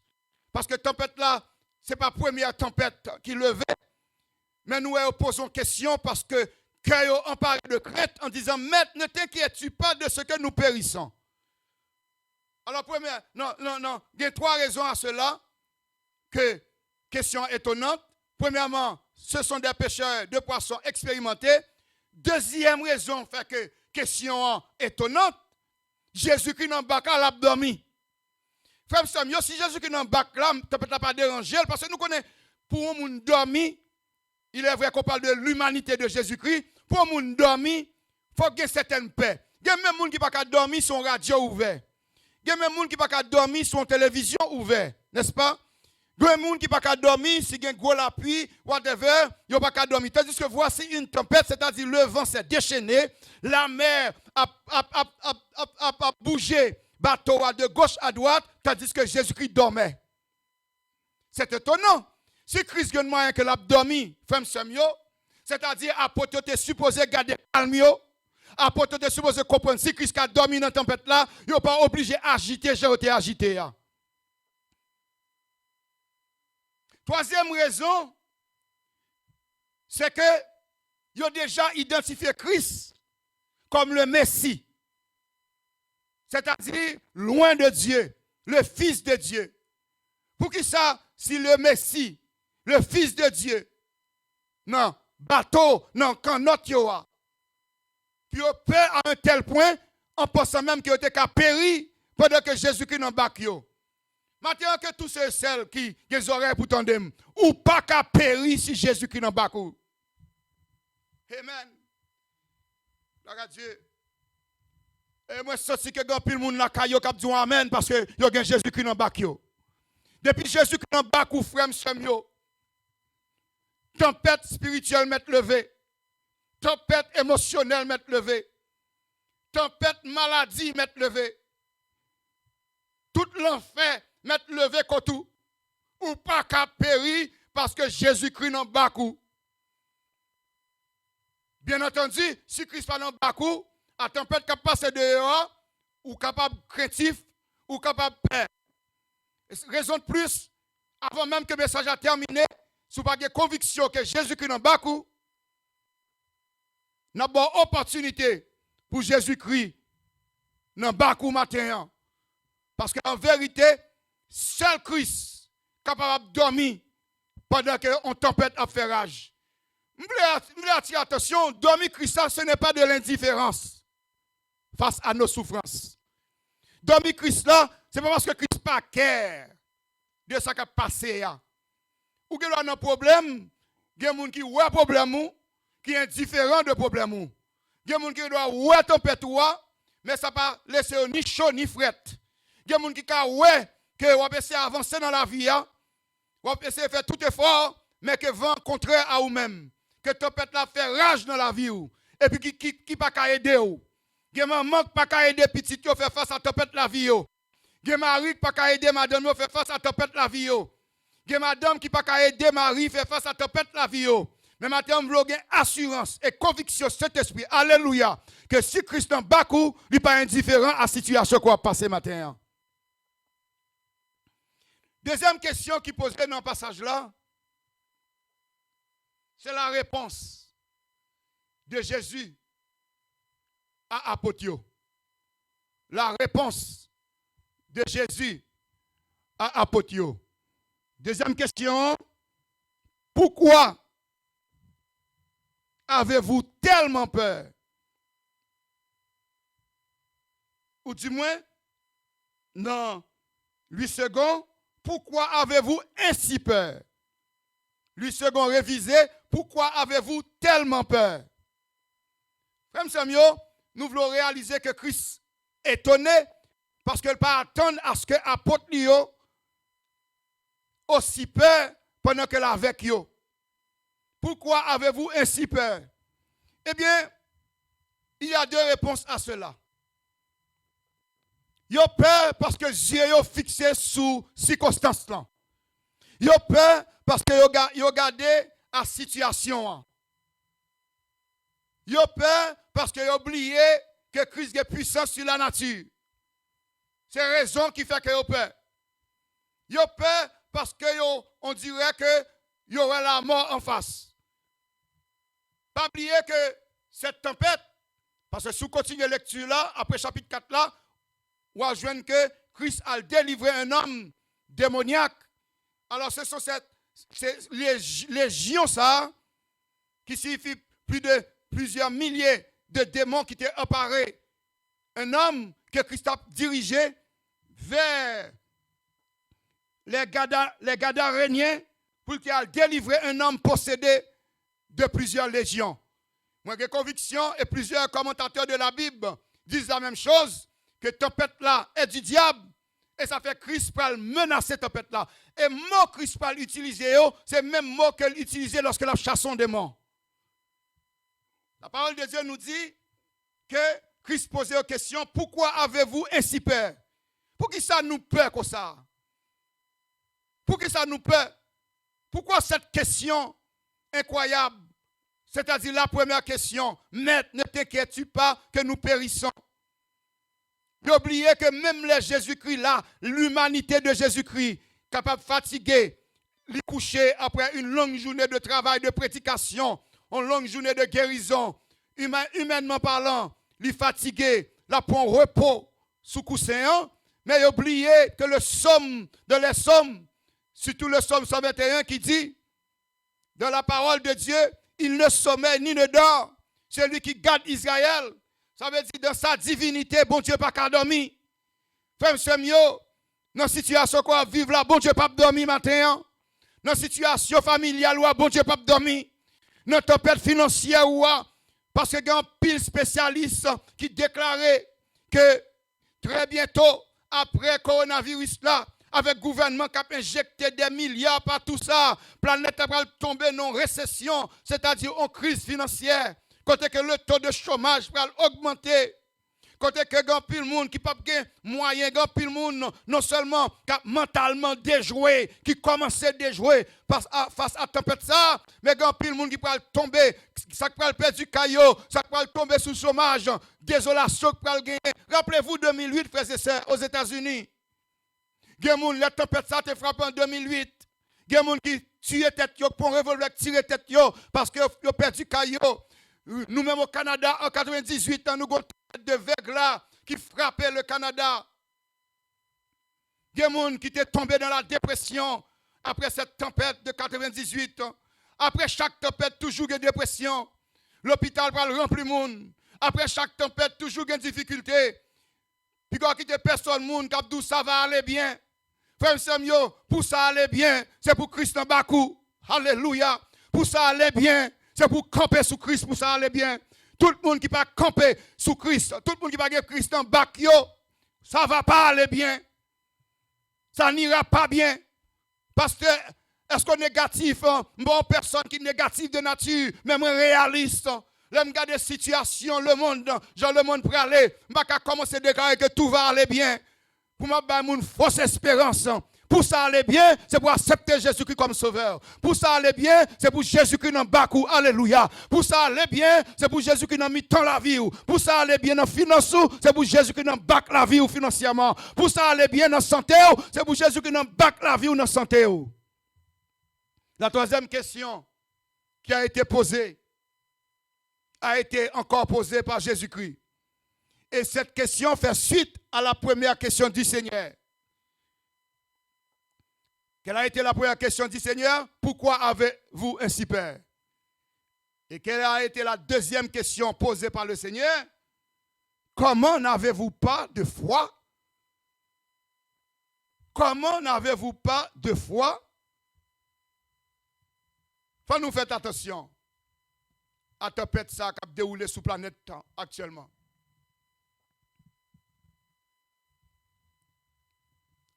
Parce que tempête là, ce n'est pas la première tempête qui levait. Mais nous posons question parce que quand on parle de crainte en disant: Maître, ne t'inquiètes-tu pas de ce que nous périssons? Alors, première, non, il y a 3 raisons à cela. Que question étonnante. Premièrement, ce sont des pêcheurs de poissons expérimentés. Deuxième raison fait que question étonnante, Jésus-Christ dans le bac à l'abdomen. Frère Samuel, si Jésus-Christ dans le bac là, tu ne peux pas déranger parce que nous connaissons, pour un monde dormi, il est vrai qu'on parle de l'humanité de Jésus-Christ. Pour un monde dormi, il faut qu'il y ait certaine paix. Il y a même des gens qui ne peuvent pas dormir sur radio ouvert. Il y a même des gens qui ne peuvent pas dormir sur télévision ouvert, n'est-ce pas? Il y a des gens qui ne peuvent pas dormir si il y a un gros appui, whatever, ils ne peuvent pas dormir. Tandis que voici une tempête, c'est-à-dire le vent s'est déchaîné, la mer a bougé, bateau de gauche à droite, tandis que Jésus-Christ dormait. C'est étonnant. Si Christ gagne moyen que l'abdomen, femme Samuel, c'est-à-dire apôtre était supposé garder calme, apôtre était supposé comprendre si Christ a dormi dans la tempête là, il n'est pas obligé d'agiter, j'ai été agité. Troisième raison, c'est que ils ont déjà identifié Christ comme le Messie. C'est-à-dire loin de Dieu, le Fils de Dieu. Pour qui ça, si le Messie, le Fils de Dieu, non, bateau, non, quand notre yoa, puis on peut à un tel point, en pensant même qu'il était qu'à périr pendant que Jésus-Christ n'a pas yo. Maintenant que tous ceux et celles qui ont des oreilles pour tendre, ou pas qu'à périr si Jésus-Christ n'a pas. Amen. Gloire à Dieu. Et moi, je sais que quand le monde n'a pas dit amen parce que y a Jésus-Christ n'a pas. Depuis Jésus-Christ n'a pas, frère, Samuel, tempête spirituelle m'est levée, tempête émotionnelle m'est levée, tempête maladie m'est levée, tout l'enfer m'est levé comme tout, ou pas qu'à périr parce que Jésus-Christ n'a pas. Bien entendu, si Christ n'a pas, la tempête qui passe dehors, ou capable craintif, ou capable peur. Raison de plus, avant même que le message a terminé, si vous n'avez pas de conviction que Jésus-Christ n'a pas, nous avons une opportunité pour Jésus-Christ n'a pas matin. Parce qu'en vérité, seul Christ est capable de dormir pendant qu'on tempête à faire rage. Je voulais attirer attention, dormir Christ, ce n'est pas de l'indifférence. face à nos souffrances. Dormir Christ là, c'est pas parce que Christ pas care de ce qui a passé. Ou que l'on a un problème, il y a des gens qui ont un problème, qui est indifférent de problème. Il y a des gens qui doivent avoir tempête, mais ça ne pas laisser ni chaud ni fret. Il y a des gens qui ont que vous essayer d'avancer dans la vie, vous essayer de faire tout effort, mais que vent contraire à vous-même. Que tempête là fait rage dans la vie. Et puis qui pas qu'à aider vous. Il y a maman qui pas qu'à aider petit qui fait face à tempête la vie. Il y a mari qui pas qu'à aider madame qui fait face à tempête la vie. Il y a madame qui pas qu'à aider mari fait face à tempête la vie. Mais maintenant, vous avez assurance et conviction, cet esprit, alléluia, que si Christ en Bakou, il n'est pas indifférent à la situation qu'on va passer matin. Deuxième question qui posait dans le passage là, c'est la réponse de Jésus à Apotio. La réponse de Jésus à Apotio. Deuxième question, pourquoi avez-vous tellement peur? Ou du moins, dans 8 secondes, pourquoi avez-vous ainsi peur? 8 secondes révisé, pourquoi avez-vous tellement peur? Frère Samuel, nous voulons réaliser que Christ est étonné parce qu'il ne peut pas attendre à ce que l'apôtre aussi peur pendant qu'elle est avec eux. Pourquoi avez-vous ainsi peur? Eh bien, il y a deux réponses à cela. Ils ont peur parce que Dieu est fixé sous circonstances là. Ils ont peur parce qu'ils ont regardé la situation. Ils ont peur parce qu'ils ont oublié que Christ est puissant sur la nature. C'est la raison qui fait qu'ils ont peur. Ils ont peur parce qu'on dirait qu'il y aurait la mort en face. Pas oublier que cette tempête, parce que si vous continuez la lecture là, après chapitre 4 là, on va joindre que Christ a délivré un homme démoniaque. Alors ce sont les légions ça, qui signifie plusieurs milliers de démons qui étaient emparés. Un homme que Christ a dirigé vers les Gadaréniens pour qu'il ait délivré un homme possédé de plusieurs légions. Moi, j'ai conviction et plusieurs commentateurs de la Bible disent la même chose, que tempête là est du diable et ça fait Christ pour menacer tempête là. Et le mot Christ pour utiliser, c'est le même mot qu'il utilisait lorsque la chasse un démon. La parole de Dieu nous dit que Christ posait une question, pourquoi avez-vous ainsi peur? Pour qui ça nous peur comme ça? Pour qui ça nous peur? Pourquoi cette question incroyable? C'est-à-dire la première question, Maître, ne t'inquiètes-tu pas que nous périssons? N'oubliez que même les Jésus-Christ là, l'humanité de Jésus-Christ, capable de fatiguer, les coucher après une longue journée de travail, de prédication, une longue journée de guérison, humainement parlant, les fatiguer, la prendre repos sous coussin, mais oubliez que le somme de les sommes, surtout le psaume 121 qui dit, dans la parole de Dieu, il ne sommeille ni ne dort, celui qui garde Israël. Ça veut dire dans sa divinité, bon Dieu pas qu'à dormir. Frère Samuel, dans la situation qu'on vivre là, bon Dieu pas dormir matin. Dans la situation familiale, bon Dieu pas dormir. Dans la tempête financière, parce qu'il y a un pile spécialiste qui déclarait que très bientôt, après le coronavirus là, avec le gouvernement qui a injecté des milliards par tout ça, la planète va tomber dans une récession, c'est-à-dire en crise financière. Côté que le taux de chômage va augmenter. Côté que grand pile monde qui pas gain moyen, grand pile monde non seulement qui mentalement déjoué, qui commence à déjouer face à tempête ça, mais grand pile monde qui va tomber, ça va perdre du caillot, ça va tomber sous chômage, désolation qui va gagner. Rappelez-vous 2008 frères et sœurs aux États-Unis. Gen moun la tempête ça te frappé en 2008. Gen moun qui tue tête yo pour revolver tirer tête yo parce que yo perdu caillot. Nous-mêmes au Canada, en 98, nous avons une de vague là qui frappait le Canada. Il y a des gens qui étaient tombés dans la dépression après cette tempête de 98. Après chaque tempête, toujours des dépressions. L'hôpital va le remplir de monde. Après chaque tempête, toujours une difficulté. Puis quand il y a personne monde qui dit ça va aller bien. Frère Samuel, pour ça aller bien, c'est pour Christ en Bakou. Alléluia. Pour ça aller bien, c'est pour camper sous Christ, pour ça aller bien. Tout le monde qui va camper sous Christ, tout le monde qui va avoir Christ en Bakou, ça va pas aller bien. Ça n'ira pas bien. Parce que, est-ce qu'on est négatif? Bon, personne qui est négatif de nature, même réaliste. Là, je regarde des situations, le monde, genre le monde pour aller, je vais commencer à déclarer que tout va aller bien. Pour moi, je vais une fausse espérance. Pour ça aller bien, c'est pour accepter Jésus-Christ comme sauveur. Pour ça aller bien, c'est pour Jésus-Christ dans Bakou. Alléluia. Pour ça aller bien, c'est pour Jésus-Christ dans mi-temps la vie. Pour ça aller bien dans finance, c'est pour Jésus-Christ dans bac la vie ou financièrement. Pour ça aller bien dans santé, c'est pour Jésus-Christ dans bac la vie ou dans santé. La troisième question qui a été posée a été encore posée par Jésus-Christ. Et cette question fait suite à la première question du Seigneur. Quelle a été la première question du Seigneur? Pourquoi avez-vous ainsi peur? Et quelle a été la deuxième question posée par le Seigneur? Comment n'avez-vous pas de foi? Comment n'avez-vous pas de foi? Faut nous faire attention à la tempête qui a déroulé sur la planète actuellement.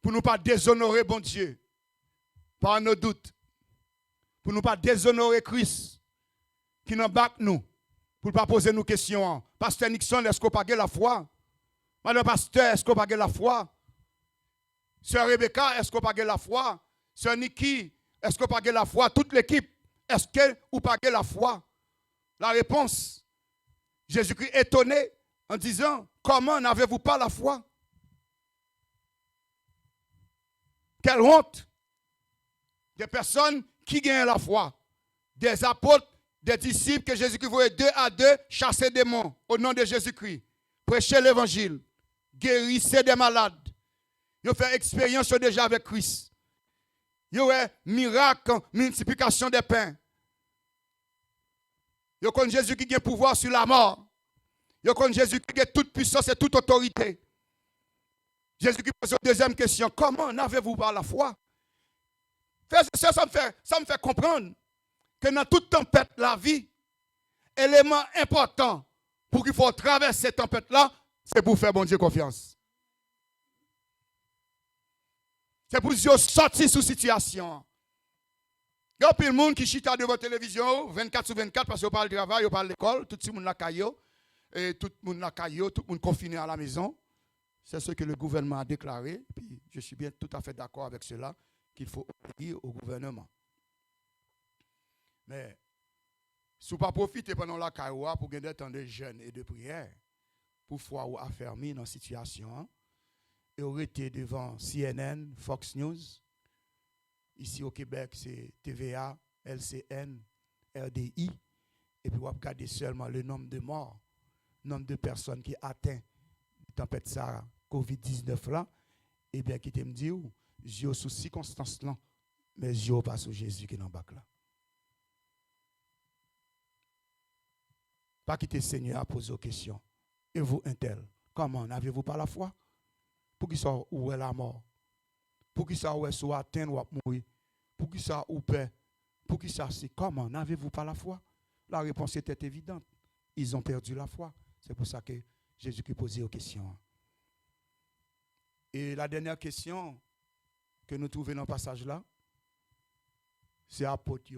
Pour ne pas déshonorer bon Dieu par nos doutes, pour ne pas déshonorer Christ qui nous bat nous, pour ne pas poser nos questions. Pasteur Nixon, est-ce qu'on pas la foi? Madame Pasteur, est-ce qu'on pas la foi? Sœur Rebecca, est-ce qu'on pas la foi? Sœur Niki, est-ce qu'on pas la foi? Toute l'équipe, est-ce que ou pas la foi? La réponse, Jésus-Christ étonné en disant, comment n'avez-vous pas la foi? Quelle honte! Des personnes qui gagnent la foi, des apôtres, des disciples que Jésus-Christ voyait 2 à 2 chasser des démons au nom de Jésus-Christ, prêcher l'évangile, guérisser des malades. Ils ont fait expérience déjà avec Christ. Ils ont fait miracle, multiplication des pains. Ils ont Jésus qui a pouvoir sur la mort. Ils ont Jésus qui a toute puissance et toute autorité. Jésus qui pose la deuxième question, comment n'avez-vous pas la foi? Ça me fait comprendre que dans toute tempête, la vie, élément important pour qu'il faut traverser cette tempête-là, c'est pour faire bon Dieu confiance. C'est pour sortir sous situation. Il y a plein de monde qui chita devant la télévision 24/24 parce qu'on parle de travail, on parle de l'école, tout le monde la caillou, et tout le monde la caillou, tout le monde confiné à la maison. C'est ce que le gouvernement a déclaré, puis je suis bien tout à fait d'accord avec cela, qu'il faut obéir au gouvernement. Mais, si vous ne pas profiter pendant la caroua pour gagner des temps de jeûne et de prière, pour foi ou affermir dans la situation, et arrêter devant CNN, Fox News, ici au Québec, c'est TVA, LCN, RDI, et puis vous regardez seulement le nombre de morts, le nombre de personnes qui atteignent la tempête Sarah, COVID-19 là, et bien qui te me dit, je sous circonstances là, mais je pas sur Jésus qui est dans le bac là. Pas quitter le Seigneur à poser aux questions. Et vous, un tel, comment n'avez-vous pas la foi? Pour qu'il soit où est la mort? Pour qu'il soit où est soit atteint ou mourir? Pour qu'il soit où paix? Pour qu'il soit c'est comment n'avez-vous pas la foi? La réponse était évidente. Ils ont perdu la foi. C'est pour ça que Jésus qui posait aux questions. Et la dernière question que nous trouvons dans le passage là, c'est apôtre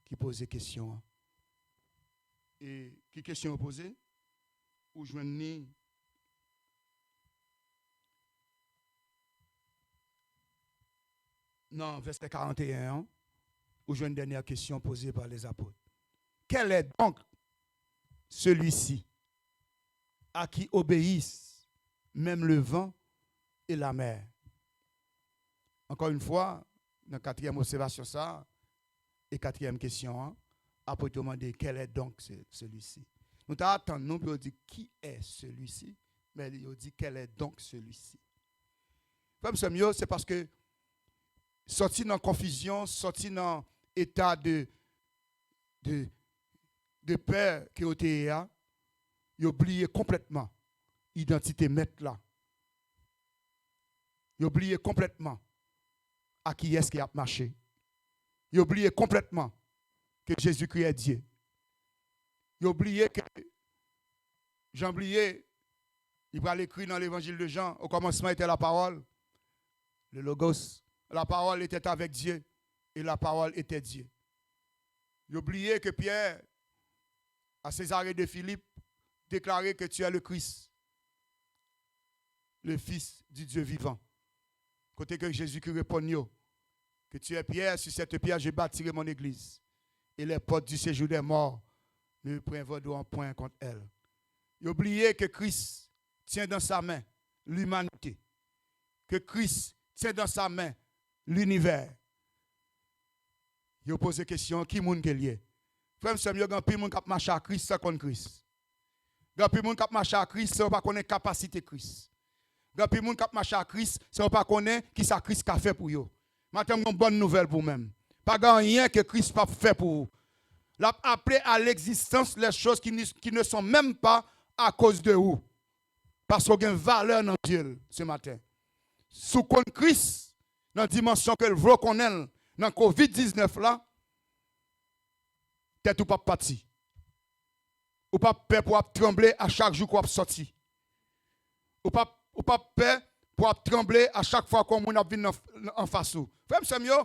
qui pose des questions. Et qui question posée? Ou je ni non, verset 41, où je une dernière question posée par les apôtres. Quel est donc celui-ci à qui obéissent même le vent et la mer? Encore une fois, dans la quatrième observation, ça, et quatrième question, après demander quel est donc celui-ci. Nous attendons, nous pour dire qui est celui-ci, mais il dit quel est donc celui-ci. Comme c'est mieux, c'est parce que sorti dans confusion, sorti dans état de peur qui était là, Ils ont oublié complètement l'identité maître là. Ils ont oublié complètement à qui est-ce qui a marché. Ils ont oublié complètement que Jésus-Christ est Dieu. Ils ont oublié que Jean oublié, il va l'écrire dans l'évangile de Jean, au commencement était la parole, le logos. La parole était avec Dieu et la parole était Dieu. Ils ont oublié que Pierre, à Césarée de Philippe, déclarait que tu es le Christ, le Fils du Dieu vivant. Côté que Jésus-Christ répond, que tu es Pierre, sur cette pierre, je bâtirai mon église. Et les portes du séjour des morts ne prévaudront point contre elle. Il a oublié que Christ tient dans sa main l'humanité. Que Christ tient dans sa main l'univers. Il a posé la question, qui est-ce qui est lié? Frère, il y a des gens qui marchent à Christ sans connaître Christ. Il y a des gens qui marchent à Christ sans connaître la capacité de Christ. Il y a des gens qui marchent à Christ sans connaître qui ça Christ a fait pour eux. Maintenant, une bonne nouvelle pour vous-même. Pas rien que Christ n'a pas fait pour vous. Il a appelé à l'existence les choses qui ne sont même pas à cause de vous. Parce qu'il y a une valeur dans Dieu ce matin. Sous Christ, dans la dimension que vous connaissez, dans le COVID-19 là, t'es tout pas parti. Ou pas peur pour trembler à chaque jour qu'on sorti. Ou pas peur pour trembler à chaque fois qu'on vient en face. Frère Samuel,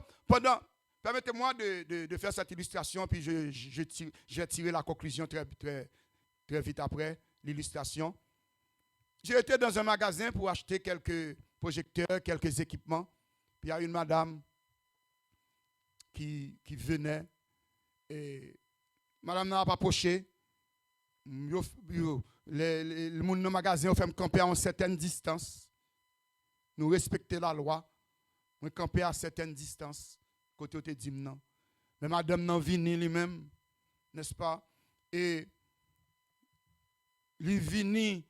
permettez-moi de faire cette illustration, puis je vais tirer la conclusion très vite après l'illustration. J'ai été dans un magasin pour acheter quelques projecteurs, quelques équipements. Puis il y a une madame qui venait. Et madame n'a pas approché. Le monde dans le magasin fait me camper à une certaine distance. Nous respectons la loi. Nous camper à une certaine distance. Côté où tu dis non. Mais madame n'a venu lui-même, n'est-ce pas? Et lui vini,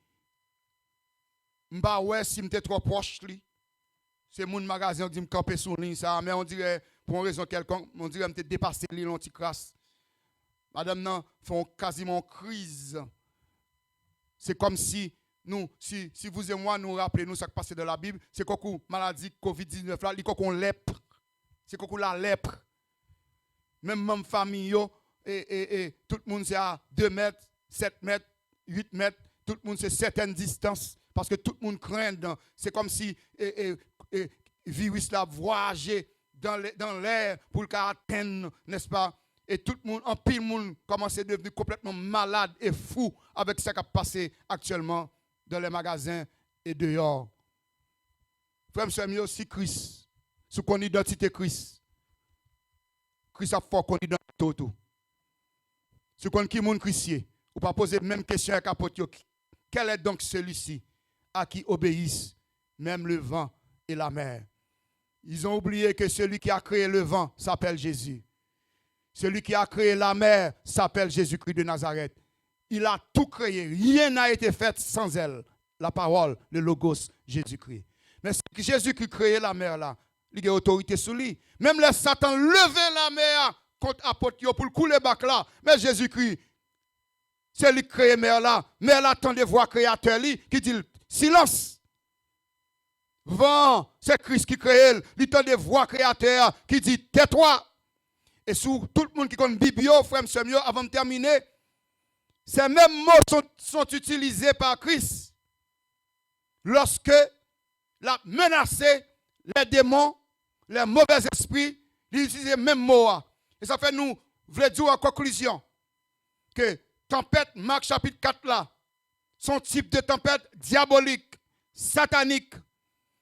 m'ba ouais si m'était trop proche lui. C'est mon magasin dit me camper sur ligne ça, mais on dirait pour une raison quelconque, on dirait m'était dépassé lui l'anti crasse. Madame nan font quasiment crise. C'est comme si nous si vous et moi nous rappelez nous ça qui passe dans la Bible, c'est quoi maladie COVID-19 là, il qu'on lèpre. C'est quoi la lèpre. Même famille yo et tout le monde c'est à 2 mètres, 7 mètres, 8 mètres, tout le monde c'est certaines distances parce que tout le monde craint. C'est comme si le virus là voyageait dans l'air pour le atteindre, n'est-ce pas? Et tout le monde, en pile monde commence à devenir complètement malade et fou avec ce qui a passé actuellement dans les magasins et dehors. Frère, c'est mieux aussi Christ. Sous qu'on identité Christ. Christ a fort qu'on identité tout. Sous qu'on qui monde Christien. Ou pas poser la même question à Capotio. Quel est donc celui-ci à qui obéissent même le vent et la mer? Ils ont oublié que celui qui a créé le vent s'appelle Jésus. Celui qui a créé la mer s'appelle Jésus-Christ de Nazareth. Il a tout créé. Rien n'a été fait sans elle. La parole, le logos, Jésus-Christ. Mais Jésus-Christ a créé la mer là. Il a autorité sur lui. Même les Satan levé la mer contre Apotio pour le couler bac là. Mais Jésus-Christ, c'est lui qui a créé la mer là. Mais là, attend de voir créateur qui dit silence. Vent, c'est Christ qui crée. Il tend de voir créateur qui dit tais-toi. Et sur tout le monde qui connaît Biblio, frère Samuel, avant de terminer, ces mêmes mots sont utilisés par Christ lorsque la menacé les démons, les mauvais esprits, ils utilisent les mêmes mots. Et ça fait nous, voulons dire en conclusion, que tempête, Marc chapitre 4 là, son type de tempête diabolique, satanique,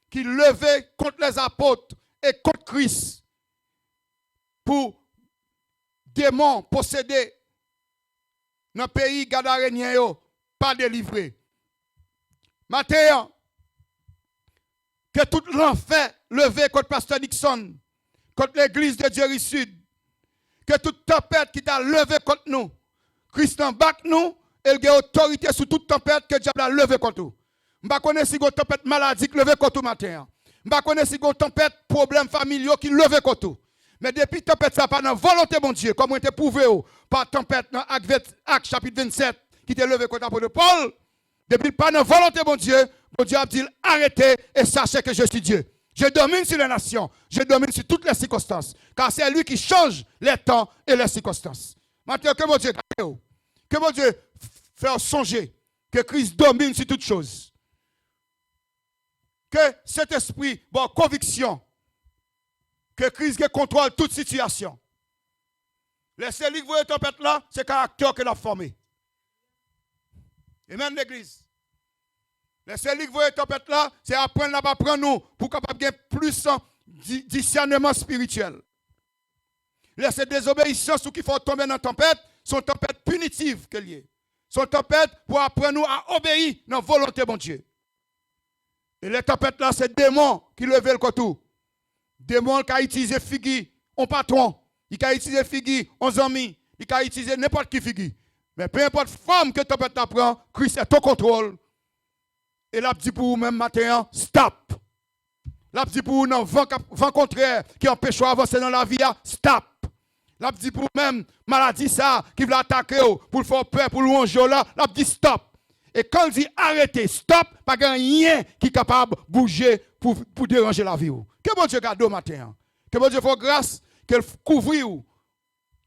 qui levait contre les apôtres et contre Christ pour démons possédés dans le pays gadarénien, pas délivré. Maintenant, que tout l'enfer levé contre Pasteur Nixon, contre l'église de Jerry Sud, que toute tempête qui t'a levé contre nous, Christ en bat nous, et il a autorité sur toute tempête que Dieu a levé contre nous. Je ne connais pas si il y a une tempête maladie qui levé contre nous matin. Je ne connais pas si il y a une tempête problèmes familiaux qui levé contre nous. Mais depuis tempête, ça pas dans volonté, mon Dieu, comme on était prouvé par tempête dans Acte chapitre 27, qui t'est levé contre l'apôtre Paul, depuis pas dans volonté, bon Dieu a dit arrêtez et sachez que je suis Dieu. Je domine sur les nations, je domine sur toutes les circonstances, car c'est lui qui change les temps et les circonstances. Maintenant, que mon Dieu garde, que mon Dieu fasse songer que Christ domine sur toutes choses. Que cet esprit, bon, conviction, que Christ contrôle toute situation. Les seuls qui voient tempête là, c'est le caractère que l'a formé. Et même l'église. Les seuls qui voient tempête là, c'est apprendre à apprendre nous pour capable gagner plus de discernement spirituel. Les désobéissances qui font tomber dans la tempête sont tempêtes punitives que liées. Sont tempêtes pour apprendre nous à obéir dans la volonté de bon Dieu. Et les tempêtes là, c'est démons qui levent le côté. Démons qui a utilisé Figui, on patron. Il a utilisé Figui, on amis. Il a utilisé n'importe qui Figui. Mais peu importe femme que tempête apprend, Christ est au contrôle. Et l'a dit pour vous même matin, stop. L'a dit pour vous non vent contraire qui empêche d'avancer dans la vie, stop. L'a dit pour vous même maladie ça qui veut attaquer pour le faire peur, pour le manger là, l'a dit stop. Et quand il dit arrêtez, stop, pas rien qui est capable de bouger pour déranger la vie. Que bon Dieu garde au matin. Que bon Dieu fasse grâce qu'elle couvre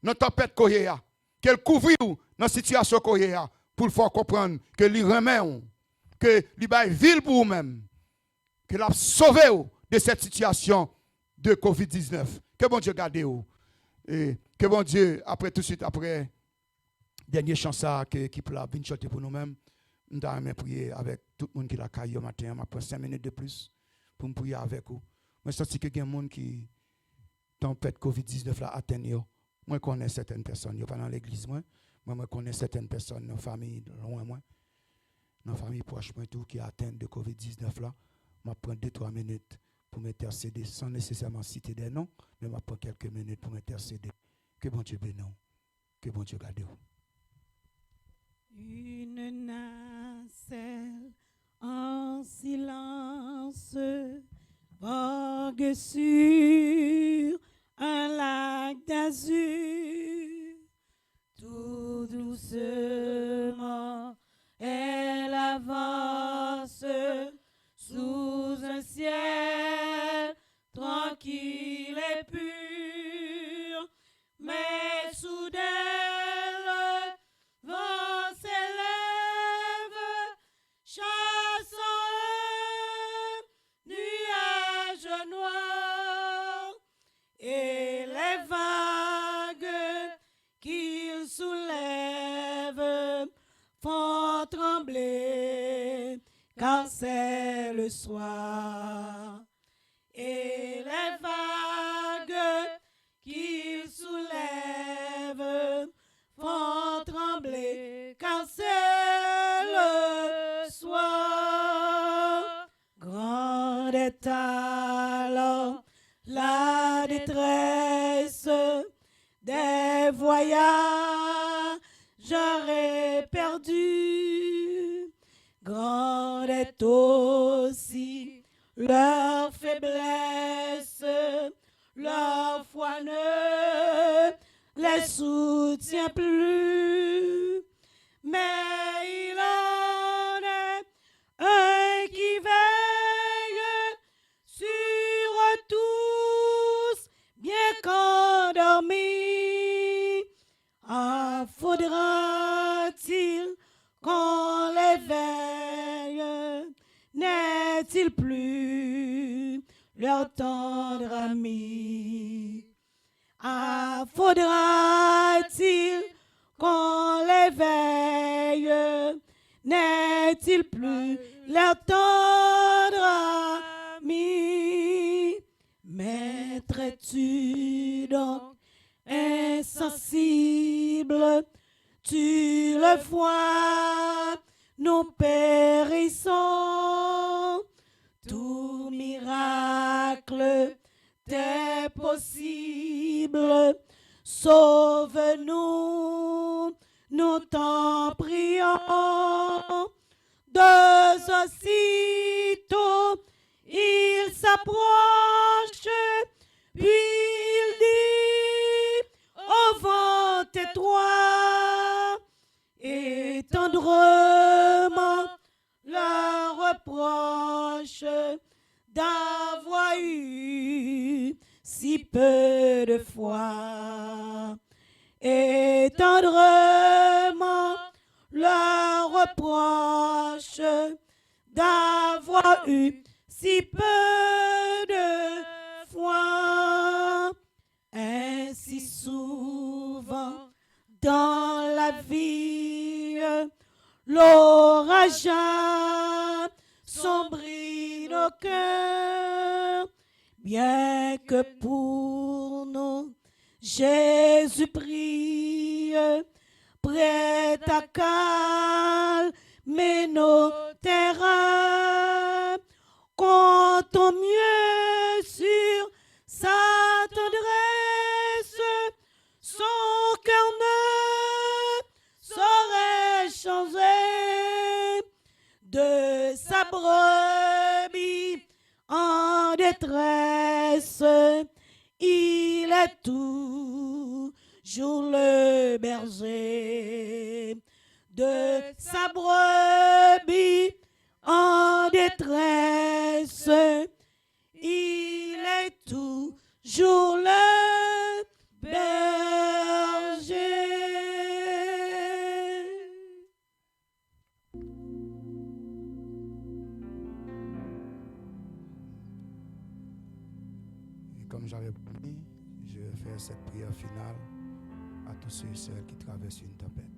notre tempête koyea. Qu'elle couvre notre situation koyea pour le faire comprendre que lui remet, que lui baille ville pour vous-même. Que l'a sauvé de cette situation de COVID-19. Que bon Dieu garde. Et que bon Dieu, après tout de suite, après, dernier chant ça qui peut la venir chanter pour nous-mêmes. Nous allons prier avec tout le monde qui l'a caillé au matin. Je prends 5 minutes de plus pour me prier avec vous. Je sens que il y a des gens qui, tempête COVID-19 là, atteignent. Moi, je connais certaines personnes. Je ne pas dans l'église. Moi, je connais certaines personnes dans la famille, loin moi. Dans la famille proche, moi, tout qui atteignent de COVID-19 là. Je prends 2-3 minutes pour m'intercéder sans nécessairement citer des noms, mais je prends quelques minutes pour m'intercéder. Que bon Dieu bénisse. Que bon Dieu garde vous. Une nacelle en silence vogue sur un lac d'azur. Tout doucement, elle avance sous un ciel tranquille et pur. Mais soudain, le vent s'élève, chassant un nuage noir, et les vagues qu'il soulève font trembler, car c'est le soir. Et les vagues qu'il soulève font trembler, car c'est le soir. Grande est alors la détresse des voyageurs perdus. Grande est aussi leur faiblesse, leur foi ne les soutient plus. Mais il en est un qui veille sur tous, bien qu'endormis. En faudra-t-il qu'on l'éveille? N'est-il plus leur tendre ami? Ah, faudra-t-il qu'on l'éveille? N'est-il plus leur tendre ami? Maître, es-tu donc insensible? Tu le vois, nous périssons. Tout miracle t'est possible. Sauve-nous, nous t'en prions. De aussitôt, il s'approche, puis il dit au vent tais-toi, et tendront tendrement leur reproche d'avoir eu si peu de foi, et tendrement leur reproche d'avoir eu si peu de foi. Ainsi souvent dans la vie, l'orage assombrit nos cœurs, bien que pour nous Jésus prie, prêt à calmer nos terreurs. Comptons mieux sur sa tendresse, son cœur ne saurait changer de sa brebis en détresse. Il est toujours le berger de sa brebis en détresse. Il est toujours le berger. Et comme j'avais promis, je vais faire cette prière finale à tous ceux et celles qui traversent une tempête.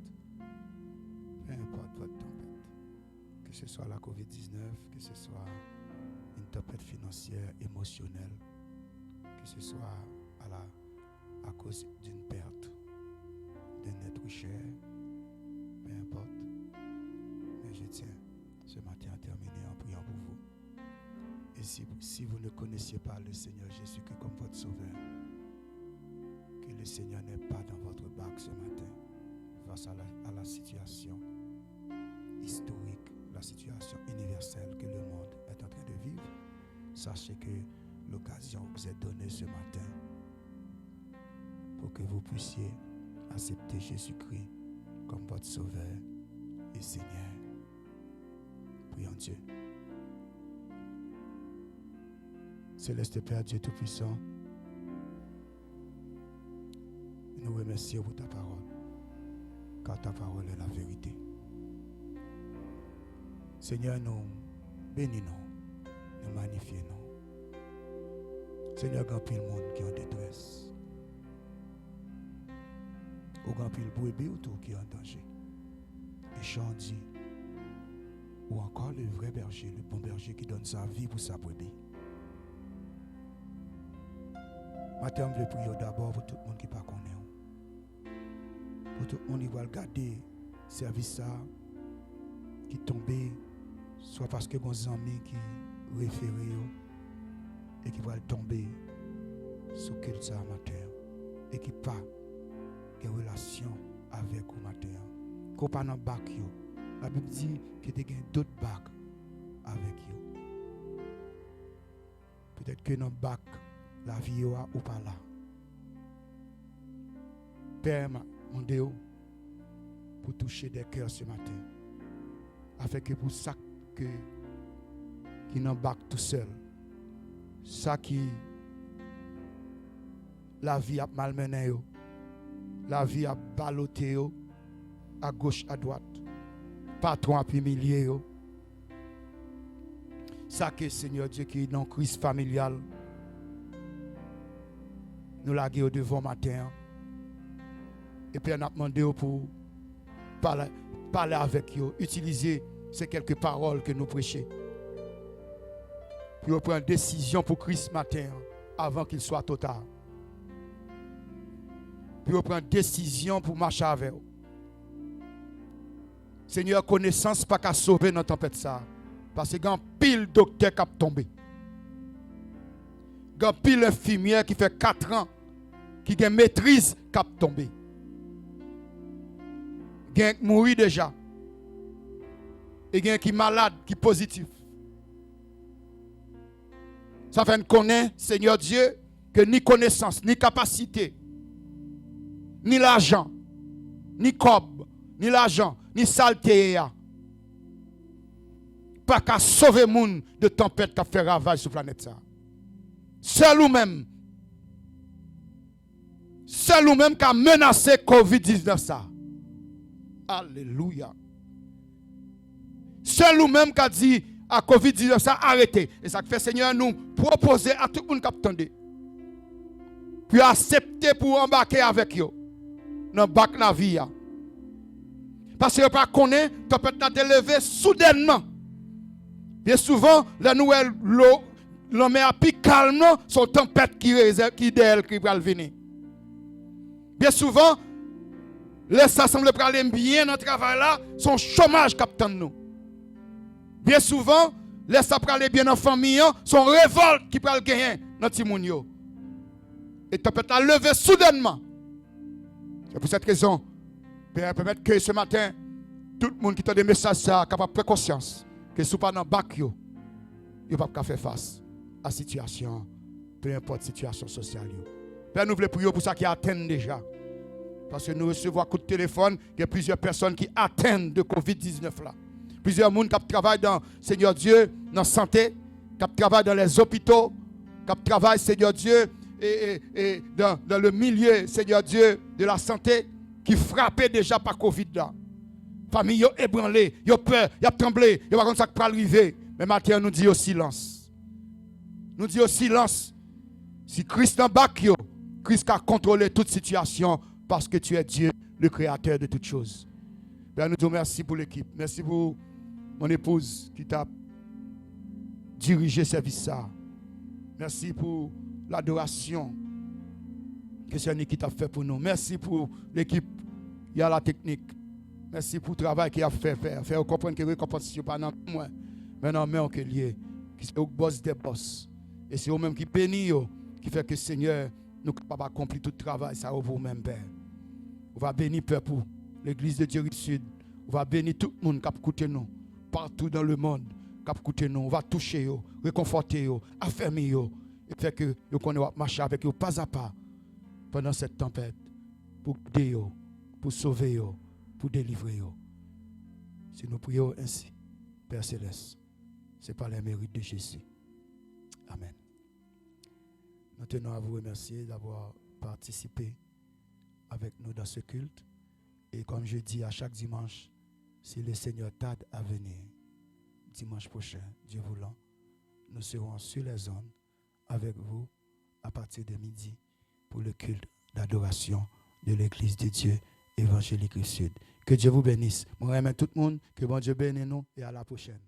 Peu importe votre tempête, que ce soit la COVID-19, que ce soit une tempête financière, émotionnelle, que ce soit à cause d'une perte d'un être cher, peu importe. Mais je tiens ce matin à terminer en priant pour vous. Et si vous ne connaissiez pas le Seigneur Jésus-Christ comme votre sauveur, que le Seigneur n'est pas dans votre barque ce matin face à la situation historique, la situation universelle que le monde est en train de vivre. Sachez que l'occasion vous est donnée ce matin pour que vous puissiez accepter Jésus-Christ comme votre sauveur et Seigneur. Prions Dieu. Céleste Père, Dieu Tout-Puissant, nous remercions pour ta parole, car ta parole est la vérité. Seigneur, nous bénissons, nous magnifions. Seigneur, grand pile monde qui est en détresse. Au grand pile brebis ou tout qui est en danger. Et Chandi, ou encore le vrai berger, le bon berger qui donne sa vie pour sa brebis. Matin, je veux prier d'abord pour tout le monde qui ne connaît pas. Pour tout le monde qui va regarder le service qui tombe, soit parce que vos amis qui réfèrent et qui va tomber sur quel ça matin et qui pas de relation avec vous matin. Qu'on pas dans bac yo. La Bible dit que tu as d'autres bacs avec vous. Peut-être que dans bac la vie ou pas là. Père, mon Dieu, pour toucher des cœurs ce matin, afin que pour ça qui n'embarque tout seul, ça qui la vie a malmené, la vie a ballotté à gauche, à droite, patron a humilié, ça que Seigneur Dieu qui est dans crise familiale, nous l'aguons devant matin. Et puis on a demandé pour parler avec eux, utiliser ces quelques paroles que nous prêchons. Puis on prend une décision pour Christ matin avant qu'il soit trop tard. Puis on prend une décision pour marcher avec eux. Seigneur, connaissance pas qu'à sauver notre tempête ça. Parce que quand pile docteur qui a tombé. Quand pile infirmière qui fait 4 ans qui a maîtrise qui a tombé. Gen qui mourit déjà. Et gen qui malade, qui positif. Ça fait connaître, Seigneur Dieu, que ni connaissance, ni capacité, ni l'argent, ni cob, ni l'argent, ni saleté. Pas qu'à sauver le monde de tempête qui a fait ravage sur la planète. Seul ou même. Seul ou même qui a menacé COVID-19 ça. Alléluia. Seul ou même qui a dit à COVID-19 ça arrêtez. Et ça fait Seigneur nous proposer à tout le monde qui attendait. Puis accepter pour embarquer avec eux. Dans le bac la vie. Parce que vous ne connaissez pas, tempête n'a été levée soudainement. Bien souvent, la nouvelle l'homme a plus calme, son tempête qui d'elle qui va venir. Bien souvent, les ça semble aller bien dans le travail là, son chômage capte nous. Bien souvent, les ça aller bien dans la famille, son révolte qui va gagner dans Timounio. Et tempête a levé soudainement. C'est pour cette raison, permettre que ce matin, tout le monde qui a des messages capable de prendre conscience que si vous pas dans le bac, vous ne pouvez pas faire face à la situation, peu importe la situation sociale. Père, nous voulons prier pour ça qui atteignent déjà. Parce que nous recevons un coup de téléphone, il y a plusieurs personnes qui atteignent de COVID-19 là. Plusieurs personnes qui travaillent dans, Seigneur Dieu, dans la santé, qui travaillent dans les hôpitaux, qui travaillent, Seigneur Dieu, et dans le milieu, Seigneur Dieu, de la santé, qui frappent déjà par Covid là. Famille, yo ébranlé, yo peur, yo tremblé, yo pas comme ça qui peut arriver. Mais maintenant, nous dit au silence. Nous dit au silence. Si Christ en bas, Christ a contrôlé toute situation parce que tu es Dieu, le créateur de toutes choses. Père, nous disons merci pour l'équipe. Merci pour mon épouse qui t'a dirigé ce service. Merci pour l'adoration que c'est qui t'a fait pour nous. Merci pour l'équipe. Il y a la technique. Merci pour le travail qu'il a fait. Faire comprendre que la récompense n'est pas dans moi. Mais dans main qui est lié. Qui est au boss des boss. Et c'est eux-mêmes qui bénissent. Qui fait que le Seigneur nous capable d'accomplir tout le travail. Ça va vous-même, Père. On va bénir Père pour l'église de Dieu du Sud. On va bénir tout le monde qui a écouté nous. Partout dans le monde qui a écouté nous. On va toucher, réconforter, affermir. Et faire que nous connaissons marcher avec eux pas à pas pendant cette tempête. Pour aider, pour sauver, pour délivrer. Si nous prions ainsi, Père Céleste, c'est par les mérites de Jésus. Amen. Nous tenons à vous remercier d'avoir participé avec nous dans ce culte. Et comme je dis à chaque dimanche, si le Seigneur tarde à venir, dimanche prochain, Dieu voulant, nous serons sur les ondes avec vous à partir de midi pour le culte d'adoration de l'Église de Dieu évangélique du Sud. Que Dieu vous bénisse. Moi, j'aime tout le monde. Que bon Dieu bénisse nous et à la prochaine.